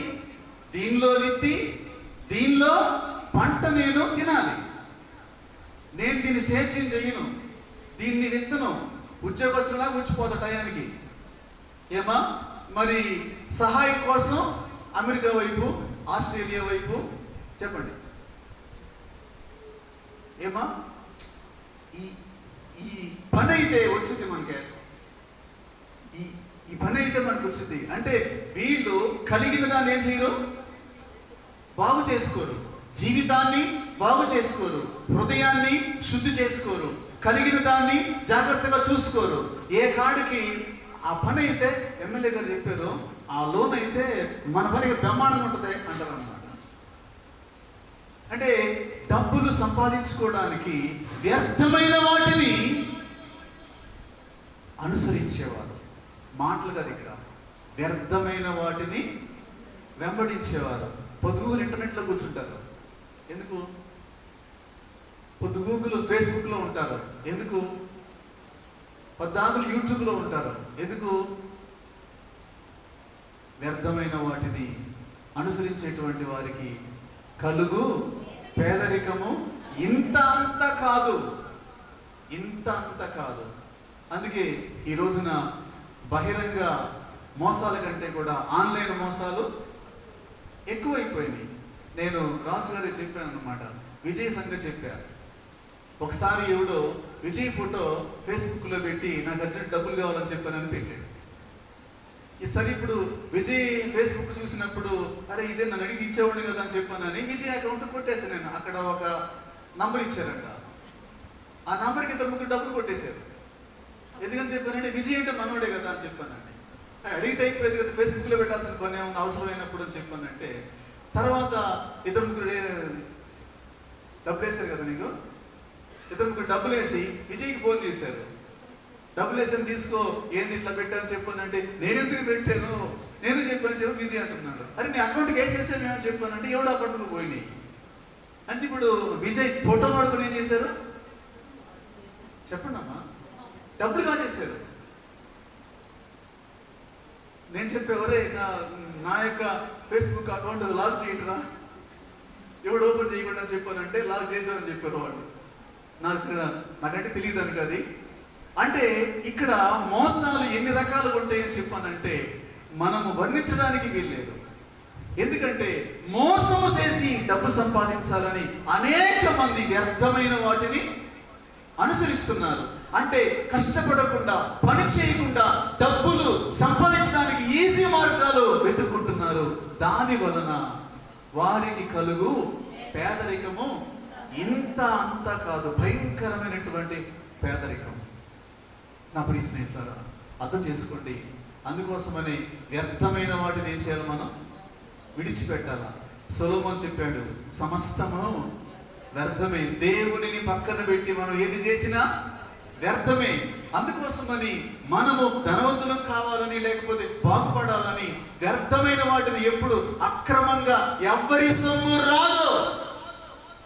దీనిలో విత్తి, దీనిలో పంట నేను తినాలి. నేను దీన్ని సేద్యం చేయను, దీన్ని విత్తను, ఉద్యోగస్తులా కూర్చిపోతా టయానికి. మరి సహాయం కోసం అమెరికా వైపు, ఆస్ట్రేలియా వైపు. చెప్పండి ఏమా, ఈ ఈ పని అయితే వచ్చింది మనకే, ఈ పని అయితే మనకు వచ్చింది అంటే వీళ్ళు కలిగిన దాన్ని ఏం చేయరు, బాగు చేసుకోరు, జీవితాన్ని బాగు చేసుకోరు, హృదయాన్ని శుద్ధి చేసుకోరు, కలిగిన దాన్ని జాగ్రత్తగా చూసుకోరు. ఏ కాడికి ఆ పని అయితే ఎమ్మెల్యే గారు చెప్పారు, ఆ లోన్ అయితే మన పనికి బ్రహ్మాండంగా ఉంటుంది అంటారు అన్నమాట. అంటే డబ్బులు సంపాదించుకోవడానికి వ్యర్థమైన వాటిని అనుసరించేవారు. మాటలు కదా ఇక్కడ, వ్యర్థమైన వాటిని వెంబడించేవారు. పొద్దుగూకులు ఇంటర్నెట్లో కూర్చుంటారు. ఎందుకు? పొద్దుగూకులు ఫేస్బుక్లో ఉంటారు. ఎందుకు? పద్దాకులు యూట్యూబ్లో ఉంటారు. ఎందుకు? వ్యర్థమైన వాటిని అనుసరించేటువంటి వారికి కలుగు పేదరికము ఇంత అంత కాదు, ఇంత అంత కాదు. అందుకే ఈ రోజున బహిరంగ మోసాల కంటే కూడా ఆన్లైన్ మోసాలు ఎక్కువైపోయినాయి. నేను రాజు గారికి చెప్పాను అన్నమాట, విజయ్ సంగతి చెప్పారు. ఒకసారి ఎవడో విజయ్ ఫోటో ఫేస్బుక్లో పెట్టి నాకు అర్జెంట్ డబ్బులు కావాలని చెప్పానని పెట్టాడు. ఈసారి ఇప్పుడు విజయ్ ఫేస్బుక్ చూసినప్పుడు అరే ఇదే నన్ను అడిగి ఇచ్చేవాడు కదా అని చెప్పానని విజయ్ అకౌంట్ కొట్టేశాను నేను. అక్కడ ఒక నంబర్ ఇచ్చారంట, ఆ నంబర్కి ఇంత ముగ్గురు డబ్బులు కొట్టేశారు. ఎందుకని చెప్పానంటే విజయ్ అంటే మనోడే కదా అని చెప్పానండి. అడిగితే అయిపోయేది కదా, ఫేస్బుక్లో పెట్టాల్సిన పని ఏమన్నా అవసరమైనప్పుడు అని చెప్పానంటే తర్వాత ఇద్దరు ముగ్గురు డబ్బులు వేశారు కదా నీకు, ఇద్దరు ముగ్గురు డబ్బులు వేసి విజయ్కి ఫోన్ చేశారు. డబ్బులు వేసాను తీసుకో, ఏంది ఇట్లా పెట్టాను చెప్పానంటే నేనెందుకు పెట్టాను, నేను చెప్పాను చెప్పి విజయ్ అంటున్నాడు. అరే నీ అకౌంట్కి వేసేసాను ఏమని చెప్పానంటే ఎవడో అకౌంట్కి పోయినాయి అంటే ఇప్పుడు విజయ్ ఫోటో వాడుకొని ఏం చేశారు చెప్పండి అమ్మా, డబ్బులు కాజేశారు. నేను చెప్పేవరే నా యొక్క ఫేస్బుక్ అకౌంట్ లాక్ చేయండిరా, ఎవడు ఓపెన్ చేయకుండా చెప్పానంటే లాక్ చేశారని చెప్పారు వాళ్ళు. నాకంటే తెలియదు అనుక అది. అంటే ఇక్కడ మోసాలు ఎన్ని రకాలుగా ఉంటాయని చెప్పానంటే మనము వర్ణించడానికి వీల్లేదు. ఎందుకంటే మోసము చేసి డబ్బు సంపాదించాలని అనేక మంది వ్యర్థమైన వాటిని అనుసరిస్తున్నారు. అంటే కష్టపడకుండా, పని చేయకుండా డబ్బులు సంపాదించడానికి ఈజీ మార్గాలు వెతుక్కుంటున్నారు. దాని వలన వారికి కలుగు పేదరికము ఇంత అంత కాదు, భయంకరమైనటువంటి పేదరికం. నా ప్రియ స్నేహితులారా అర్థం చేసుకోండి. అందుకోసమని వ్యర్థమైన వాటిని ఏం చేయాలి, మనం విడిచిపెట్టాలా. సొలొమోను చెప్పాడు సమస్తము వ్యర్థమే, దేవునిని పక్కన పెట్టి మనం ఏది చేసినా వ్యర్థమే. అందుకోసమని మనము ధనవంతులం కావాలని లేకపోతే బాగుపడాలని వ్యర్థమైన వాటిని ఎప్పుడు అక్రమంగా ఎవరి సొమ్ము రాదు,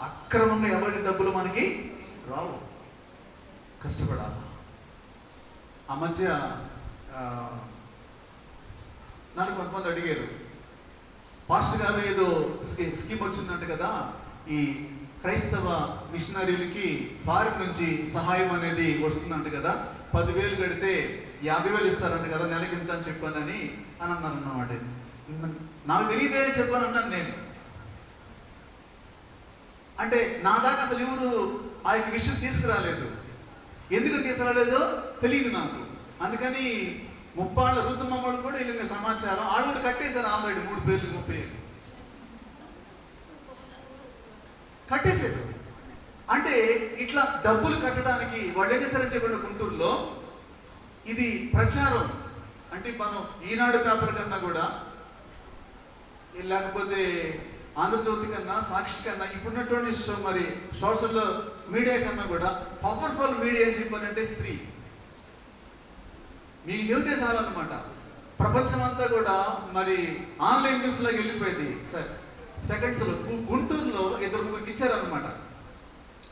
అక్రమంగా ఎవరి డబ్బులు మనకి రావు, కష్టపడాలి. ఆ మధ్య నన్ను కొంతమంది అడిగారు, పాస్టర్ గారు ఏదో స్కీమ్ వచ్చిందంట కదా, ఈ క్రైస్తవ మిషనరీలకి ఫారిన్ నుంచి సహాయం అనేది వస్తుందంట కదా, 10,000 కడితే 50,000 ఇస్తారంట కదా, నెలకి ఇంత అని చెప్పానని అన్నాను అన్నమాట. నాకు తెలియదే చెప్పానన్నాను నేను. అంటే నా దాకా అసలు ఎవరు ఆ యొక్క విషయం తీసుకురాలేదు. ఎందుకు తీసుకురాలేదో తెలియదు నాకు. అందుకని ముప్పాళ్ళ ఋతుమమ్మడు కూడా వెళ్ళిన సమాచారం, ఆడు కూడా కట్టేశారు ఆల్రెడీ 3 పేర్లు 30 ఏళ్ళు కట్టేశారు. అంటే ఇట్లా డబ్బులు కట్టడానికి వాళ్ళు ఏం చేశారని చెప్పండి, గుంటూరులో ఇది ప్రచారం. అంటే మనం ఈనాడు పేపర్ కన్నా కూడా లేకపోతే ఆంధ్రజ్యోతి కన్నా, సాక్షి కన్నా, ఇప్పుడున్నటువంటి మరి సోషల్ మీడియా కన్నా కూడా పవర్ఫుల్ మీడియా అని చెప్పానంటే స్త్రీ. మీకు చెబితే చాలన్నమాట, ప్రపంచం అంతా కూడా మరి ఆన్లైన్ న్యూస్ లాగా వెళ్ళిపోయింది. సెకండ్స్లో గుంటూరులో 2-3 ఇచ్చారనమాట.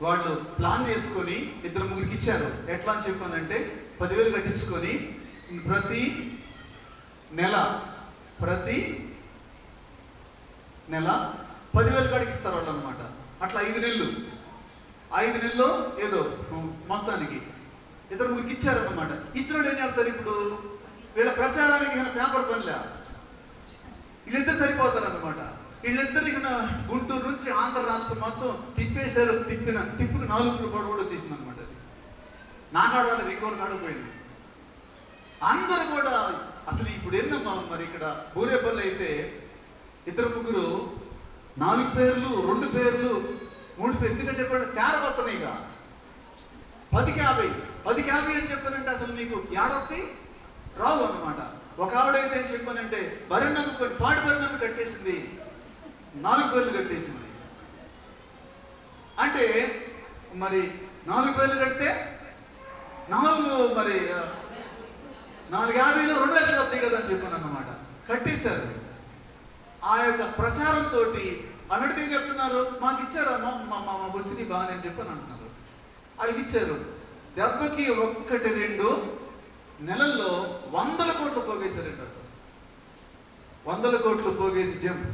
వాళ్ళు ప్లాన్ చేసుకొని 2-3 ఇచ్చారు. ఎట్లా అని చెప్పానంటే 10,000 కట్టించుకొని ప్రతి నెల 10,000 కాడికి ఇస్తారు వాళ్ళు అనమాట. అట్లా 5 నెలలు, 5 నెలల్లో ఏదో మొత్తానికి 2-3 ఇచ్చారన్నమాట. ఇచ్చిన వాళ్ళు ఏం చేస్తారు, ఇప్పుడు వీళ్ళ ప్రచారానికి పేపర్ పనిలే, వీళ్ళిద్దరు సరిపోతారు అన్నమాట. వీళ్ళిద్దరికి గుంటూరు నుంచి ఆంధ్ర రాష్ట్రం మొత్తం తిప్పేశారు. తిప్పుకు 4 రూపాయలు కూడా వచ్చేసింది అనమాట. అది నా కాడ ఇంకోరు కాడ పోయింది. అందరు కూడా అసలు ఇప్పుడు ఏందమ్మా మరి ఇక్కడ బూరేపల్లి అయితే 2-3 4 పేర్లు 2 పేర్లు 3 పేర్లు ఎందుకంటే చెప్పండి తేడా వస్తున్నాయి. ఇక 10కి 50 అని చెప్పానంటే అసలు మీకు ఏడొత్తి రావు అనమాట. ఒక ఆవిడైతే ఏం చెప్పానంటే బర్రె నమ్ముకొని పాడి బర్రె నమ్మి కట్టేసింది, 4 పేర్లు కట్టేసింది. అంటే మరి 4 పేర్లు కడితే 4 మరి 450లో 2 లక్షలు వస్తాయి కదా అని చెప్పాను అన్నమాట. కట్టేశారు. ఆ యొక్క ప్రచారంతో అన్నట్టుగా ఏం చెప్తున్నారు, మాకు ఇచ్చారు మాకు వచ్చింది బాగానే అని చెప్పని అంటున్నారు. వాళ్ళకి ఇచ్చారు. దెబ్బకి 1-2 నెలల్లో 100 కోట్లు పోగేశారంట. 100 కోట్లు పోగేసి జంప్.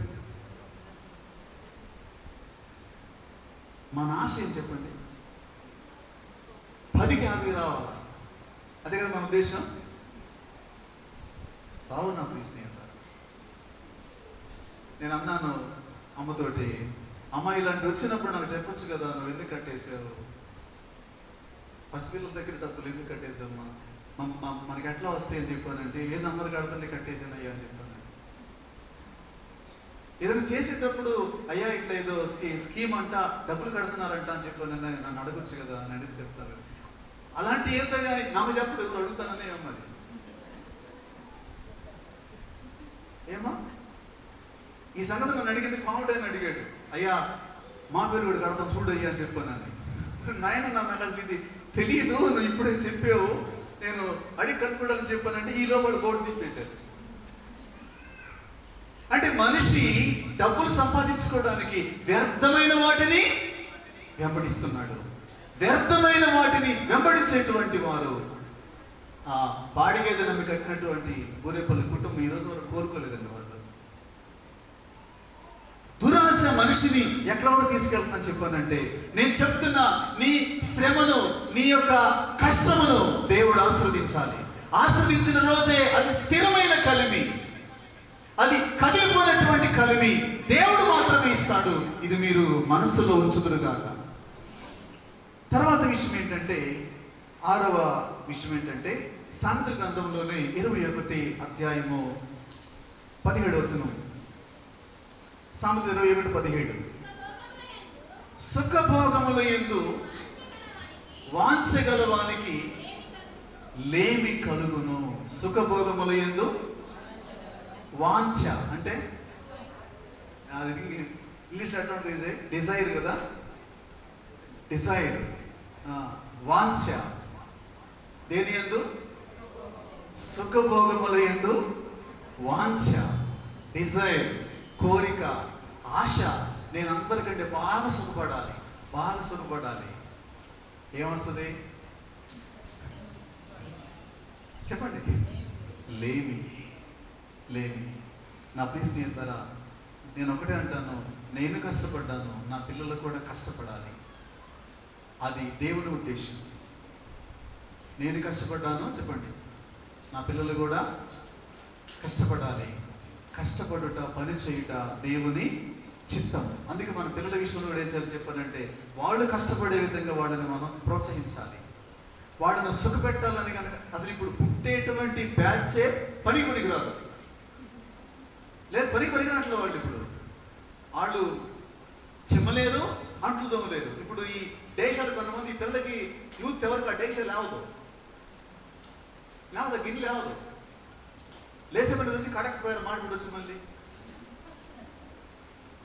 మన ఆశ ఏం చెప్పండి, 10కి 50 రావాలి. అదే కదా మన ఉద్దేశం. రావు నా ప్రియ స్నేహితులారా. నేను అన్నాను అమ్మతోటి, అమ్మ ఇలాంటి వచ్చినప్పుడు నాకు చెప్పొచ్చు కదా, నువ్వు ఎందుకు కట్టేశావు, పసిపిల్లల దగ్గర డబ్బులు ఎందుకు కట్టేశామ్మా, మనకి ఎట్లా వస్తాయి అని చెప్పానంటే ఏంది అందరు కడుతుంటే కట్టేసానయ్యా అని చెప్పాను. ఏదైనా చేసేటప్పుడు అయ్యా ఇట్లా ఏదో స్కీమ్ అంట డబ్బులు కడుతున్నారంట అని చెప్పాను, నన్ను అడగొచ్చు కదా అని అడిగి చెప్తాను. అలాంటి ఏంటో కానీ నాకు చెప్పడు, ఇప్పుడు అడుగుతాననే మరి ఏమో ఈ సంగతి నన్ను అడిగింది. కామెడీ అని అడిగాడు, అయ్యా మా పేరు కూడా కడతాం చూడు అయ్యా అని చెప్పానని. నాయన నాకు అసలు ఇది తెలియదు, నువ్వు ఇప్పుడే చెప్పావు, నేను అడిగి కనుక్కోవడానికి చెప్పానంటే ఈ లోపల బోర్డు తిప్పేశారు. అంటే మనిషి డబ్బులు సంపాదించుకోవడానికి వ్యర్థమైన వాటిని వెంబడిస్తున్నాడు. వ్యర్థమైన వాటిని వెంబడించేటువంటి వారు ఆ బాడిగేద నమ్మి కట్టినటువంటి బూరేపల్లి కుటుంబం ఈ రోజు వరకు కోరుకోలేదండి. వాళ్ళు దురాశ మనిషిని ఎక్కడ కూడా తీసుకెళ్తానని చెప్పానంటే, నేను చెప్తున్నా నీ శ్రమను నీ యొక్క కష్టమును దేవుడు ఆస్వాదించాలి. ఆస్వాదించిన రోజే అది స్థిరమైన కలిమి, అది కదిలిపోయినటువంటి కలిమి దేవుడు మాత్రమే ఇస్తాడు. ఇది మీరు మనస్సులో ఉంచుదురుగాక. తర్వాత విషయం ఏంటంటే, 6వ విషయం ఏంటంటే, సామెతల గ్రంథంలోనే 21 అధ్యాయము 17 వచనం. సామెతలు 21:17 సుఖభోగముల యందు వాంఛగల వానికి లేమి కలుగును. సుఖభోగముల యందు వాంఛ అంటే అది ఇంగ్లీష్ అట్లా డిజైర్ కదా, డిజైర్. వాంఛ దేని యందు, సుఖభోగముల యందు వాంఛ, డిజైర్, కోరిక, ఆశ. నేను అందరికంటే బాగా సుఖపడాలి, బాగా సుఖపడాలి. ఏమొస్తుంది చెప్పండి? లేమి. లేమి. నా ప్రియ స్నేహితులారా, నేను ఒకటే అంటాను, నేను కష్టపడ్డాను, నా పిల్లలు కూడా కష్టపడాలి. అది దేవుని ఉద్దేశం. నేను కష్టపడ్డాను చెప్పండి, నా పిల్లలు కూడా కష్టపడాలి. కష్టపడుట, పని చేయుట దేవుని చిత్తం. అందుకే మన పిల్లల విషయంలో కూడా ఏం చేయాలి చెప్పాలంటే, వాళ్ళు కష్టపడే విధంగా వాళ్ళని మనం ప్రోత్సహించాలి. వాళ్ళను సుఖపెట్టాలని కనుక అసలు ఇప్పుడు పుట్టేటువంటి బ్యాచే పనికి రాదు, లేదు పనికి పనికినట్లు వాళ్ళు. ఇప్పుడు వాళ్ళు చెమ్మలేరు, అంట్లు దొంగలేరు. ఇప్పుడు ఈ దేశాలు కొంతమంది ఈ పిల్లలకి యూత్ ఎవరికి ఆ దేశాలు లేవదు, గిన్నె లేవదు. లేసేపటి నుంచి కడకపోయారు మాట వచ్చి మళ్ళీ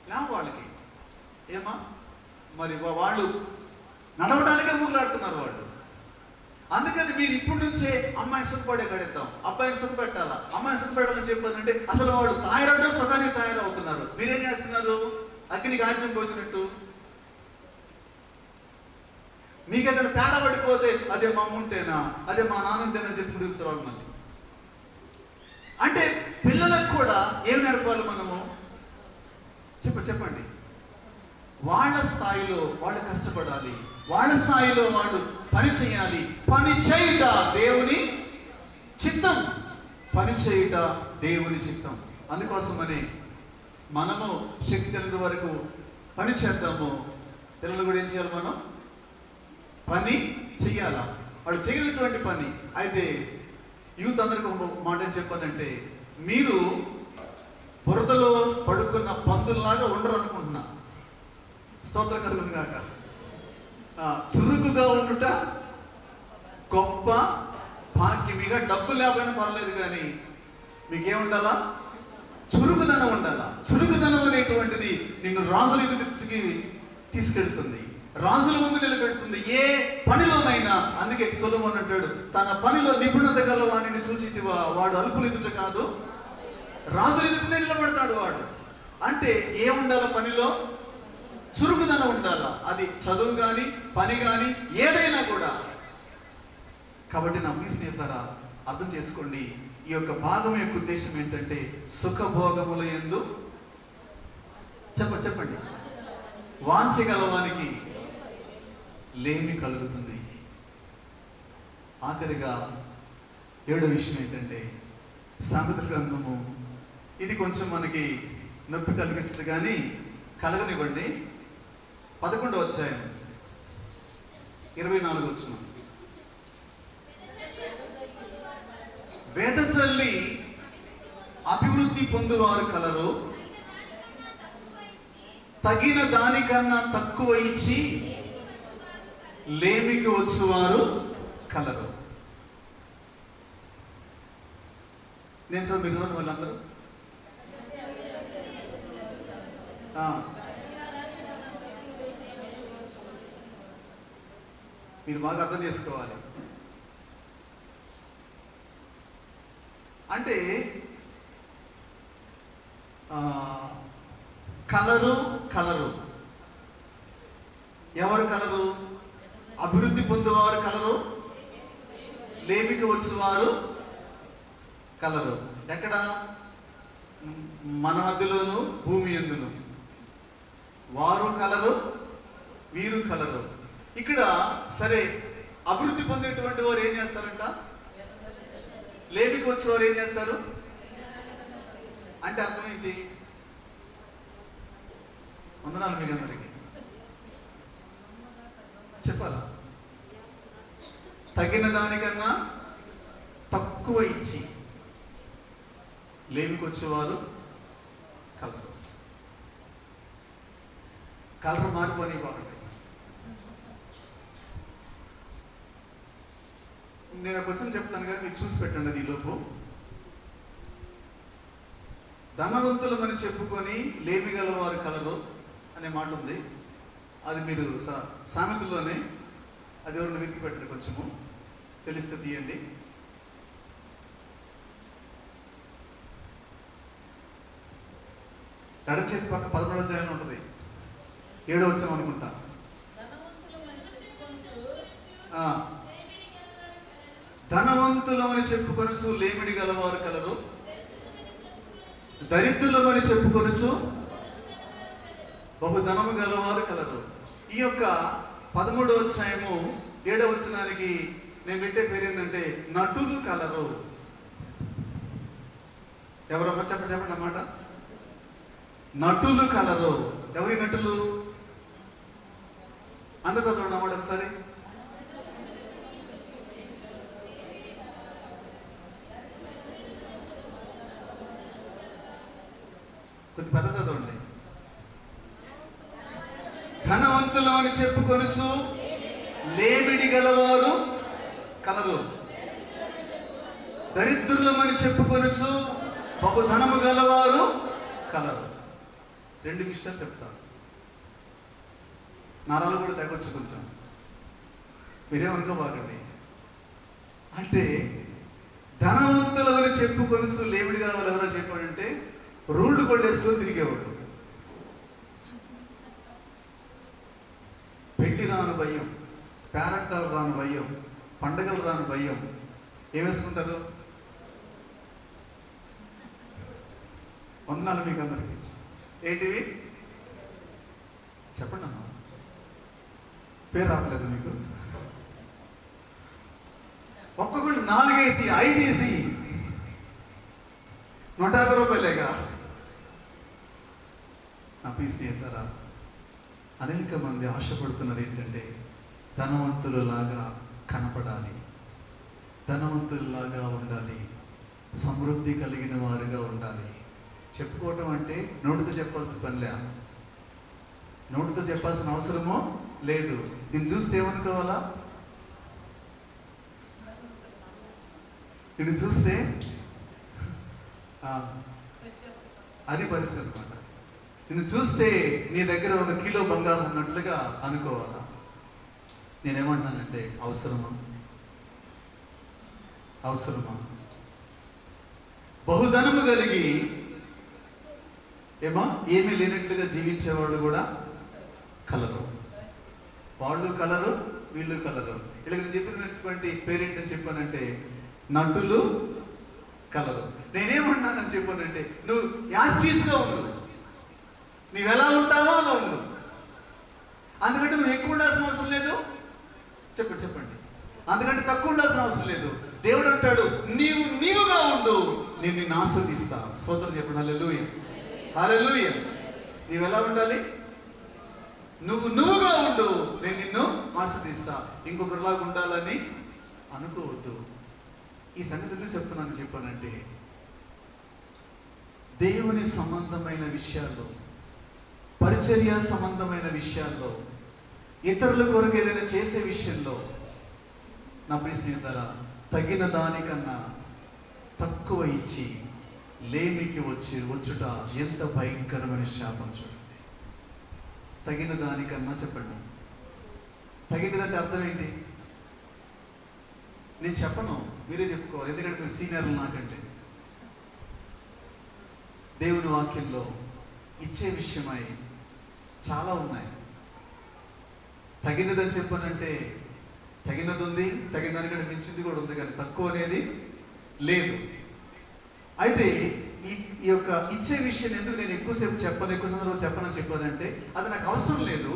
లేవు వాళ్ళకి. ఏమా మరి వాళ్ళు నడవడానికే ముగ్గులాడుతున్నారు వాళ్ళు. అందుకని మీరు ఇప్పటి నుంచే అమ్మాయిని సుఖపడే కడేద్దాం, అబ్బాయిని సుఖపెట్టాలా, అమ్మాయిని సుఖపెట్టాలని చెప్పాలంటే అసలు వాళ్ళు తయారవడం సుఖానికి తయారవుతున్నారు. మీరేం చేస్తున్నారు? అగ్నికి ఆజ్యం పోసినట్టు. మీకు ఏదైనా తేడా పడిపోతే అదే మా అమ్మ ఉంటేనా, అదే మా నాన్న ఉంటేనా చెప్పి తిరుగుతారు మళ్ళీ. అంటే పిల్లలకు కూడా ఏం నేర్పాలి మనము? చెప్పండి. వాళ్ళ స్థాయిలో వాళ్ళు కష్టపడాలి, వాళ్ళ స్థాయిలో వాళ్ళు పని చేయాలి. పని చేయుట దేవుని చిత్తం, పని చేయుట దేవుని చిత్తం. అందుకోసమని మనము శక్తి కలిగిన వరకు పని చేద్దాము. పిల్లలు కూడా ఏం చేయాలి? మనం పని చెయ్యాలా, వాళ్ళు చేయగలిగినటువంటి పని. అయితే యూత్ అందరికీ ఒక మాట ఏం చెప్పాలంటే, మీరు బురదలో పడుకున్న పందుల్లాగా ఉండరు అనుకుంటున్నా. స్తోత్రం కలుగును గాక. చురుకుగా ఉండుట గొప్ప భాగ్యం. ఇక డబ్బు లేకపోయినా పర్లేదు, కానీ మీకేముండాలా? చురుకుదనం ఉండాలా. చురుకుదనం అనేటువంటిది నిన్ను రాజుల ఎదుటికి తీసుకెళ్తుంది, రాజుల ముందు నిలబెడుతుంది, ఏ పనిలోనైనా. అందుకే సొలొమోను అంటాడు, తన పనిలో నిపుణత గల వాడిని చూచితివా, వాడు అల్పుల ఎదుట కాదు రాజుల ఎదుటనే నిలబడతాడు వాడు. అంటే ఏముండాలా? పనిలో చురుకుదనం ఉండాలా. అది చదువు కానీ పని కానీ ఏదైనా కూడా. కాబట్టి నా మీ స్నేహితులారా, అర్థం చేసుకోండి, ఈ యొక్క భాగం యొక్క ఉద్దేశం ఏంటంటే, సుఖభోగముల యందు చెప్పండి, వాంఛగలవానికి లేమి కలుగుతుంది. ఆఖరిగా 7వ విషయం ఏంటంటే, సామెతల గ్రంథము. ఇది కొంచెం మనకి నొప్పి కలిగిస్తుంది, కానీ కలగనివ్వండి. 11వ అధ్యాయం 24వ వచనం. వేదచల్లి అభివృద్ధి పొందువారు కలరు, తగిన దానికన్నా తక్కువ ఇచ్చి లేమికి వచ్చువారు కలరు. నేను సార్ మీరు వాళ్ళందరూ మీరు బాగా అర్థం చేసుకోవాలి. అంటే కలరు ఎవరు కలరు? అభివృద్ధి పొందేవారు కలరు, లేమికి వచ్చేవారు కలరు. ఎక్కడ? మన మధ్యలోను భూమి యందును. వారు కలరు, వీరు కలరు. ఇక్కడ సరే, అభివృద్ధి పొందేటువంటి వారు ఏం చేస్తారంట? లేమికి వచ్చేవారు ఏం చేస్తారు అంటే అర్థం ఏంటి? వందనాలు మీకు అందరికి చెప్పాలా? తగిన దానికన్నా తక్కువ ఇచ్చి లేమికి వచ్చేవారు కలరు. కలర్ మారిపోయి బాగుంటుంది. నేను ఒక క్వశ్చన్ చెప్తాను కదా, మీరు చూసి పెట్టండి. అది ఈలోపు ధనవంతులమని చెప్పుకొని లేమి గలవారు కలరు అనే మాట ఉంది. అది మీరు సామెతల్లోనే, అది ఎవరిని వెతికి పెట్టండి, కొంచెము తెలిస్తే తీయండి. ఎడమ చేతి పక్క 11వ అధ్యాయం ఉంటుంది, 7వ వచనం అనుకుంటా. ధనవంతులమని చెప్పుకొనుచు లేమిడి గలవారు కలరు, దరిద్రులమని చెప్పుకొనుచు బహుధనము గలవారు కలరు. ఈ యొక్క 13వ అధ్యాయము 7వ వచనానికి నేను పెట్టే పేరు ఏంటంటే నటులు కలరు. ఎవరమ్మా చెప్పండి అన్నమాట. నటులు కలరు. ఎవరి నటులు? అందరు చదవండి అన్నమాట ఒకసారి. కొద్ది పెద్ద చదవండి. ధనవంతులు అని చెప్పుకొనుచు లేమిడి గలవారు కలరు, దరిద్రులమని చెప్పుకొనుచు బహుధనము గలవారు కలరు. 2 విషయాలు చెప్తాను, నరాలు కూడా తగ్గొచ్చు కొంచెం, మీరేమనుకోబాకండి. అంటే ధనవంతులు అని చెప్పుకొనుచు లేమిడి గలవారు ఎవరో చెప్పాడంటే రూల్డ్ గోల్డ్ వేసుకొని తిరిగేవాడు. పెళ్లి రాను భయం, పేరంటాలు రాను భయం, పండగలు రాను భయం. ఏం వేసుకుంటారు? వందనాలు మీకు అందరికి. ఏంటివి చెప్పండి అమ్మా, పేరు రావట్లేదు మీకు. ఒక్కొక్కటి 4 వేసి 5 వేసి 150 రూపాయలేగా. ప్రియ స్నేహితులారా, అనేక మంది ఆశపడుతున్నారు ఏంటంటే ధనవంతులలాగా కనపడాలి, ధనవంతులలాగా ఉండాలి, సమృద్ధి కలిగిన వారుగా ఉండాలి. చెప్పుకోవటం అంటే నోటితో చెప్పాల్సిన పనిలే, నోటితో చెప్పాల్సిన అవసరమో లేదు. నేను చూస్తే ఏమనుకోవాలా? నేను చూస్తే అది పరిస్థితి అనమాట. నేను చూస్తే నీ దగ్గర 1 కిలో బంగారం ఉన్నట్లుగా అనుకోవాలా. నేనేమంటానంటే అవసరమా? బహుధనము కలిగి ఏమీ లేనట్లుగా జీవించేవాళ్ళు కూడా కలరు. వాళ్ళు కలరు, వీళ్ళు కలరు. ఇలా నేను చెప్పినటువంటి పేరేంటని చెప్పానంటే నటులు కలరు. నేనేమన్నానని చెప్పానంటే నువ్వు యాస్టీస్గా ఉండు, నువ్వు ఎలా ఉంటావో అలా ఉండు. అందుకంటే నువ్వు ఎక్కువ ఉండాల్సిన అవసరం లేదు. చెప్పండి. అందుకంటే తక్కువ ఉండాల్సిన అవసరం లేదు. దేవుడు అంటాడు నీవుగా ఉండు, నేను నిన్ను ఆస్వాదిస్తా. స్తోత్రం చెప్పండి. హల్లెలూయా, హల్లెలూయా. నీవు ఎలా ఉండాలి? నువ్వుగా ఉండు, నేను నిన్ను ఆస్వాదిస్తా. ఇంకొకరిలాగా ఉండాలని అనుకోవద్దు. ఈ సంగతి ఎందుకు చెప్తున్నాను చెప్పానంటే దేవుని సంబంధమైన విషయాల్లో, పరిచర్య సంబంధమైన విషయాల్లో, ఇతరుల కొరకు ఏదైనా చేసే విషయంలో నా ప్రియ స్నేహితులారా, తగిన దానికన్నా తక్కువ ఇచ్చి లేమికి వచ్చుట ఎంత భయంకరమైన శాపం చూడండి. తగిన దానికన్నా చెప్పండి. తగినదంటే అర్థం ఏంటి? నేను చెప్పను, మీరే చెప్పుకోవాలి. ఎందుకంటే మీరు సీనియర్లు నాకంటే. దేవుని వాక్యంలో ఇచ్చే విషయమై చాలా ఉన్నాయి. తగినదని చెప్పానంటే తగినది ఉంది, తగిన దానికంటే మించింది కూడా ఉంది, కానీ తక్కువ అనేది లేదు. అయితే ఈ యొక్క ఇచ్చే విషయం ఎందుకు నేను ఎక్కువ సందర్భం చెప్పనని చెప్పానంటే అది నాకు అవసరం లేదు.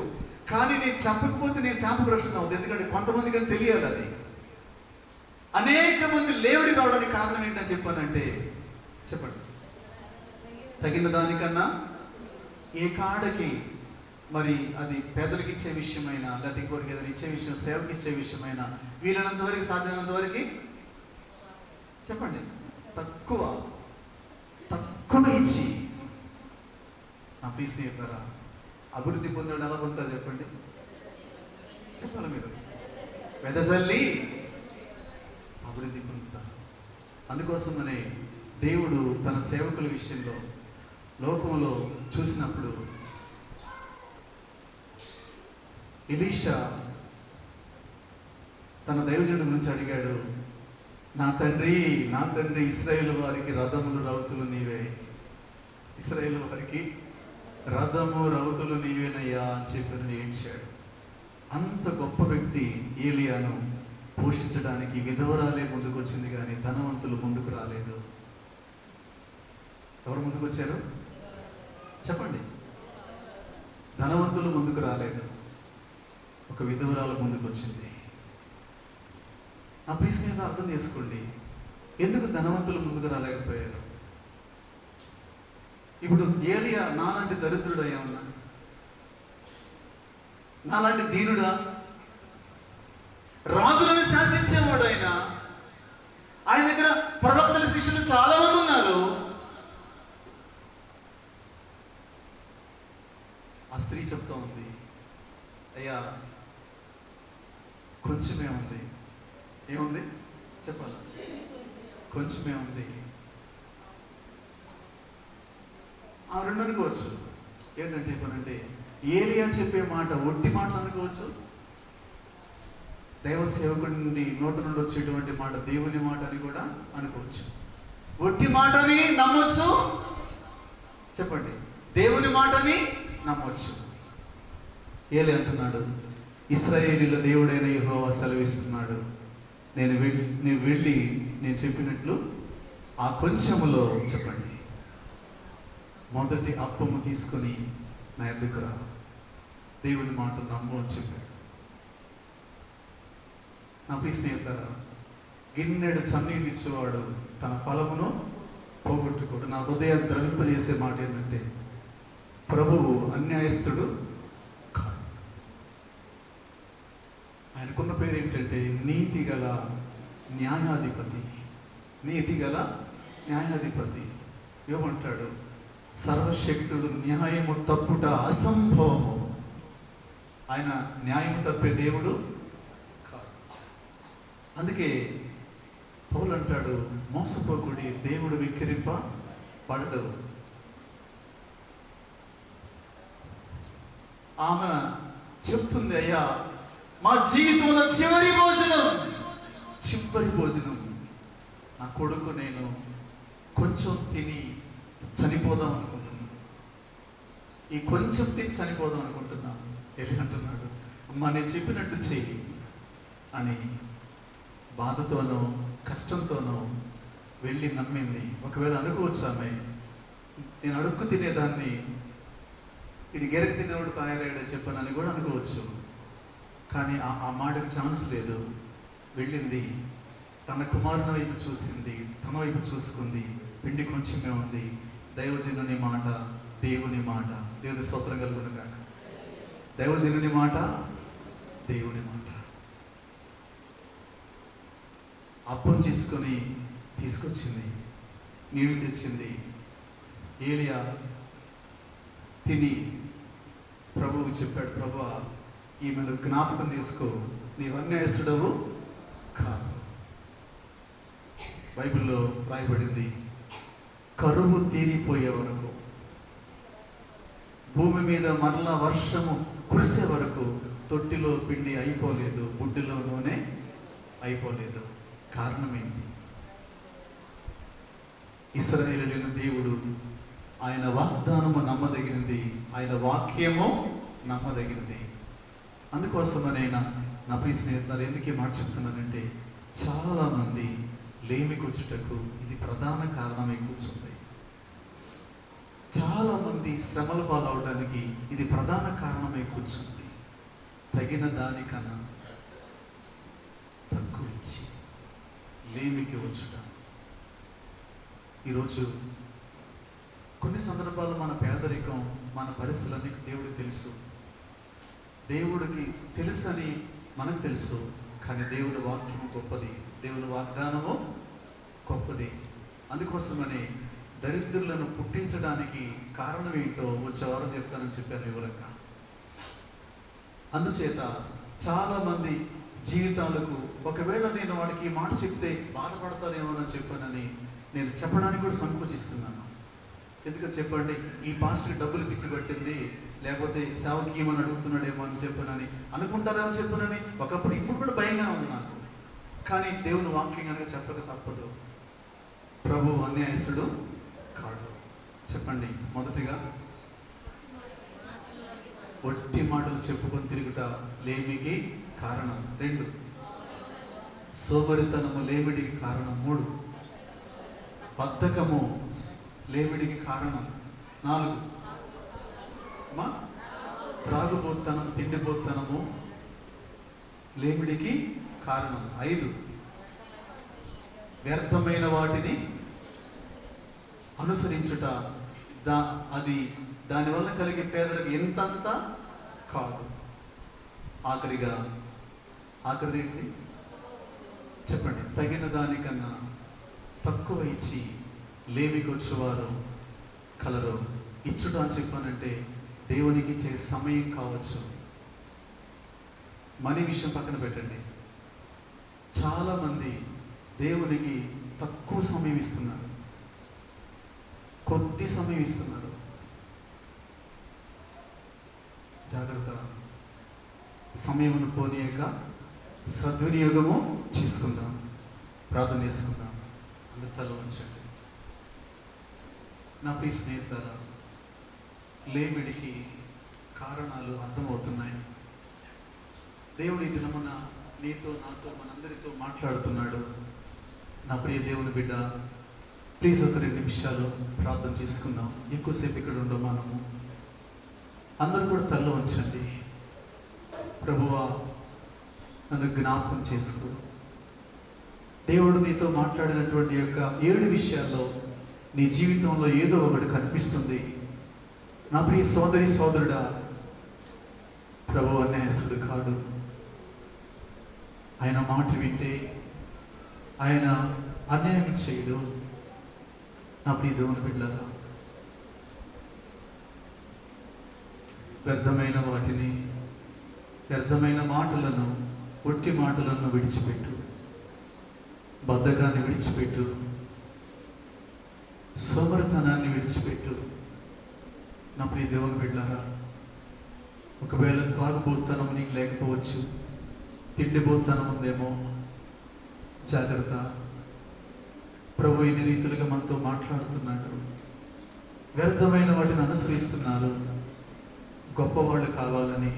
కానీ నేను చెప్పకపోతే నేను శాపగ్రస్తుని అవుతుంది. ఎందుకంటే కొంతమందికి అది తెలియాలి. అది అనేక మంది లేవడి కావడానికి కారణం ఏంటని చెప్పానంటే చెప్పండి. తగిన దానికన్నా ఏ కాడకి, మరి అది పేదలకు ఇచ్చే విషయమైనా, లేకపోతే ఇంకోరికి ఏదైనా ఇచ్చే విషయం, సేవకి ఇచ్చే విషయమైనా వీలైనంత వరకు, సాధ్యమైనంత వరకు చెప్పండి తక్కువ ఇచ్చి. నా ప్రియ స్నేహితులారా, అభివృద్ధి పొందాడు ఎలా పొందుతారు చెప్పండి? చెప్పాలి మీరు. వెదజల్లి అభివృద్ధి పొందుతారు. అందుకోసమనే దేవుడు తన సేవకుల విషయంలో లోకంలో చూసినప్పుడు ఎలీషా తన దైవజనుడి గురించి అడిగాడు. నా తండ్రి ఇశ్రాయేలు వారికి రథములు రౌతులు నీవే, ఇశ్రాయేలు వారికి రథము రౌతులు నీవేనయ్యా అని చెప్పి ఏడ్చాడు. అంత గొప్ప వ్యక్తి ఏలియాను పోషించడానికి విధవరాలే ముందుకు వచ్చింది, కానీ ధనవంతులు ముందుకు రాలేదు. ఎవరు ముందుకు వచ్చారు చెప్పండి? ధనవంతులు ముందుకు రాలేదు, ఒక విధవరాలు ముందుకు వచ్చింది. నా ప్రియ స్నేహితులు అర్థం చేసుకోండి, ఎందుకు ధనవంతులు ముందుకు రాలేకపోయారు? ఇప్పుడు ఏలియా నాలాంటి దరిద్రుడు అయ్యా ఉన్నా, నాలాంటి దీనుడా, రాజులను శాసించేవాడు ఆయన దగ్గర ప్రవక్తల శిష్యులు చాలా మంది ఉన్నారు. ఆ స్త్రీ చెప్తా ఉంది, అయ్యా కొంచెమే ఉంది. ఏముంది చెప్పాలా? కొంచెమే ఉంది. ఆ రెండు అనుకోవచ్చు. ఏంటంటే చెప్పానంటే ఏలియా చెప్పే మాట ఒట్టి మాటలు అనుకోవచ్చు, దైవ సేవకుడి నుండి నోటి నుండి వచ్చేటువంటి మాట దేవుని మాట అని కూడా అనుకోవచ్చు. ఒట్టి మాటని నమ్మొచ్చు, చెప్పండి, దేవుని మాటని నమ్మొచ్చు. ఏలి అంటున్నాడు, ఇశ్రాయేలీల దేవుడైన యెహోవా సెలవిస్తున్నాడు, నేను వెళ్ళి నేను చెప్పినట్లు ఆ కొంచెములో చెప్పండి మొదటి అప్పము తీసుకొని నా ఎద్దుకు రా, దేవుని మాట నమ్ము అని చెప్పాడు. నా ప్రియ స్నేహితులారా, గిన్నెడు చన్నీళ్ళు ఇచ్చేవాడు తన ఫలమును పోగొట్టుకోడు. నా హృదయాన్ని ద్రవింపజేసే మాట ఏంటంటే ప్రభువు అన్యాయస్తుడు కాడు. ఆయనకున్న పేరు ఏంటంటే నీతిగల న్యాయాధిపతి. నీతిగల న్యాయాధిపతి. ఏమంటాడు? సర్వశక్తుడు, న్యాయము తప్పుట అసంభవము. ఆయన న్యాయము తప్పే దేవుడు కాదు. అందుకే పౌలు అంటాడు, మోసపోకుడి, దేవుడు విక్కిరింప పడడు. ఆమె చెప్తుంది, అయ్యా మా జీవితంలో చివరి భోజనం నా కొడుకు నేను కొంచెం తిని చనిపోదాం అనుకుంటున్నాను, ఈ కొంచెం తిని చనిపోదాం అనుకుంటున్నాను. వెళ్ళి అంటున్నాడు, అమ్మా నేను చెప్పినట్టు చెయ్యి అని బాధతోనో కష్టంతోనో వెళ్ళి నమ్మింది. ఒకవేళ అనుకోవచ్చు ఆమె, నేను అడుక్కు తినేదాన్ని ఇది గెరక తినేవాడు తయారయ్యాడని చెప్పానని కూడా అనుకోవచ్చు. కానీ ఆ మాటకు ఛాన్స్ లేదు. వెళ్ళింది, తన కుమారుని వైపు చూసింది, తన వైపు చూసుకుంది. పిండి కొంచెమే ఉంది. దైవజనుని మాట, దేవుని మాట. దేవుని స్తోత్రం కలుగును గాక. దైవజనుని మాట, దేవుని మాట. అప్పం చేసుకొని తీసుకొచ్చింది, నీళ్లు తెచ్చింది. ఏలియా తిని ప్రభువుకి చెప్పాడు, ప్రభువా ఈమెను జ్ఞాపకం చేసుకో, నీవు అన్యాయస్తుడవు కాదు. బైబిల్లో రాయబడింది, కరువు తీరిపోయే వరకు, భూమి మీద మరలా వర్షము కురిసే వరకు తొట్టిలో పిండి అయిపోలేదు, బుడ్డిలో నూనె అయిపోలేదు. కారణం ఏంటి? ఇశ్రాయేలుల దేవుడు, ఆయన వాగ్దానము నమ్మదగినది, ఆయన వాక్యము నమ్మదగినది. అందుకోసమనైనా నా ప్రియ స్నేహితులు ఎందుకు మాట చెప్తున్నానంటే, చాలా మంది లేమి కూర్చుటకు ఇది ప్రధాన కారణమై కూర్చుంది. చాలా మంది శ్రమల పాలవడానికి ఇది ప్రధాన కారణమై కూర్చుంది. తగిన దానికన్నా తక్కువ ఇచ్చి లేమికి వచ్చుట. ఈరోజు కొన్ని సందర్భాల్లో మన పేదరికం, మన పరిస్థితులన్నీ దేవుడికి తెలుసు. దేవుడికి తెలుసని మనకు తెలుసు. కానీ దేవుడి వాక్యము గొప్పది, దేవుని వాగ్దానము గొప్పది. అందుకోసమని దరిద్రులను పుట్టించడానికి కారణం ఏంటో వచ్చేవారం చెప్తానని చెప్పాను వివరంగా. అందుచేత చాలా మంది జీవితాలకు, ఒకవేళ నేను వాడికి ఈ మాట చెప్తే బాధపడతానేమోనని చెప్పానని నేను చెప్పడానికి కూడా సంకోచిస్తున్నాను. ఎందుకని చెప్పండి, ఈ పాస్టర్కి డబ్బులు పిచ్చి పట్టింది, లేకపోతే సేవకి ఏమని అడుగుతున్నాడేమో అని చెప్పానని అనుకుంటారేమో చెప్పానని ఒకప్పుడు, ఇప్పుడు కూడా భయంగా ఉంది నాకు. కానీ దేవుని వాక్యం కనుక చెప్పక తప్పదు. ప్రభు అన్యాయస్తుడు కాడు. చెప్పండి, మొదటిగా ఒట్టి మాటలు చెప్పుకొని తిరుగుట లేమికి కారణం. 2, సోమరితనము లేమిడికి కారణం. 3, బద్ధకము లేమిడికి కారణం. 4, త్రాగుబోత్తనం, తిండిపోత్తనము లేమిడికి కారణం. 5, వ్యర్థమైన వాటిని అనుసరించుట, దానివల్ల కలిగే పేదలకు ఎంతంత కాదు. ఆఖరిది ఏంటి చెప్పండి, తగిన దానికన్నా తక్కువ ఇచ్చి లేమికి వచ్చేవారు కలరు. ఇచ్చుట అని చెప్పానంటే దేవునికి ఇచ్చే సమయం కావచ్చు. మనీ విషయం పక్కన పెట్టండి. చాలా మంది దేవునికి తక్కువ సమయం ఇస్తున్నారు, కొద్ది సమయం ఇస్తున్నారు. జాగ్రత్త. సమయమును పోనీయక సద్వినియోగము చేసుకుందాం. ప్రార్థన చేసుకుందాం. అందరి తల ఉంచండి. నా ప్రియ స్నేహితులారా, లేమిడికి కారణాలు అర్థమవుతున్నాయి. దేవుడి దినమున నీతో, నాతో, మనందరితో మాట్లాడుతున్నాడు. నా ప్రియ దేవుని బిడ్డ, ప్లీజ్ ఒక 2 నిమిషాలు ప్రార్థన చేసుకుందాం. ఎక్కువసేపు ఇక్కడ ఉండవు మనము. అందరూ కూడా తల్ల ఉంచండి. ప్రభువా, నన్ను జ్ఞాపకం చేసుకో. దేవుడు నీతో మాట్లాడినటువంటి యొక్క 7 విషయాల్లో నీ జీవితంలో ఏదో ఒకటి కనిపిస్తుంది. నా ప్రియ సోదరి సోదరుడా, ప్రభు అన్యాయస్తుడు కాదు. ఆయన మాట వింటే ఆయన అన్యాయం చేయడు. నా ప్రియ దేవుని బిడ్డలారా, వ్యర్థమైన వాటిని, వ్యర్థమైన మాటలను, ఒట్టి మాటలను విడిచిపెట్టు. బద్ధకాన్ని విడిచిపెట్టు. సోమరితనాన్ని విడిచిపెట్టు. నా ప్రియ దేవుని బిడ్డలారా, ఒకవేళ త్రాగుబోతనం నీకు లేకపోవచ్చు, తిండిబోతనం ఉందేమో, జాగ్రత్త. ప్రభు ఇన్ని రీతులుగా మనతో మాట్లాడుతున్నాడు. వ్యర్థమైన వాటిని అనుసరిస్తున్నారు గొప్పవాళ్ళు కావాలని.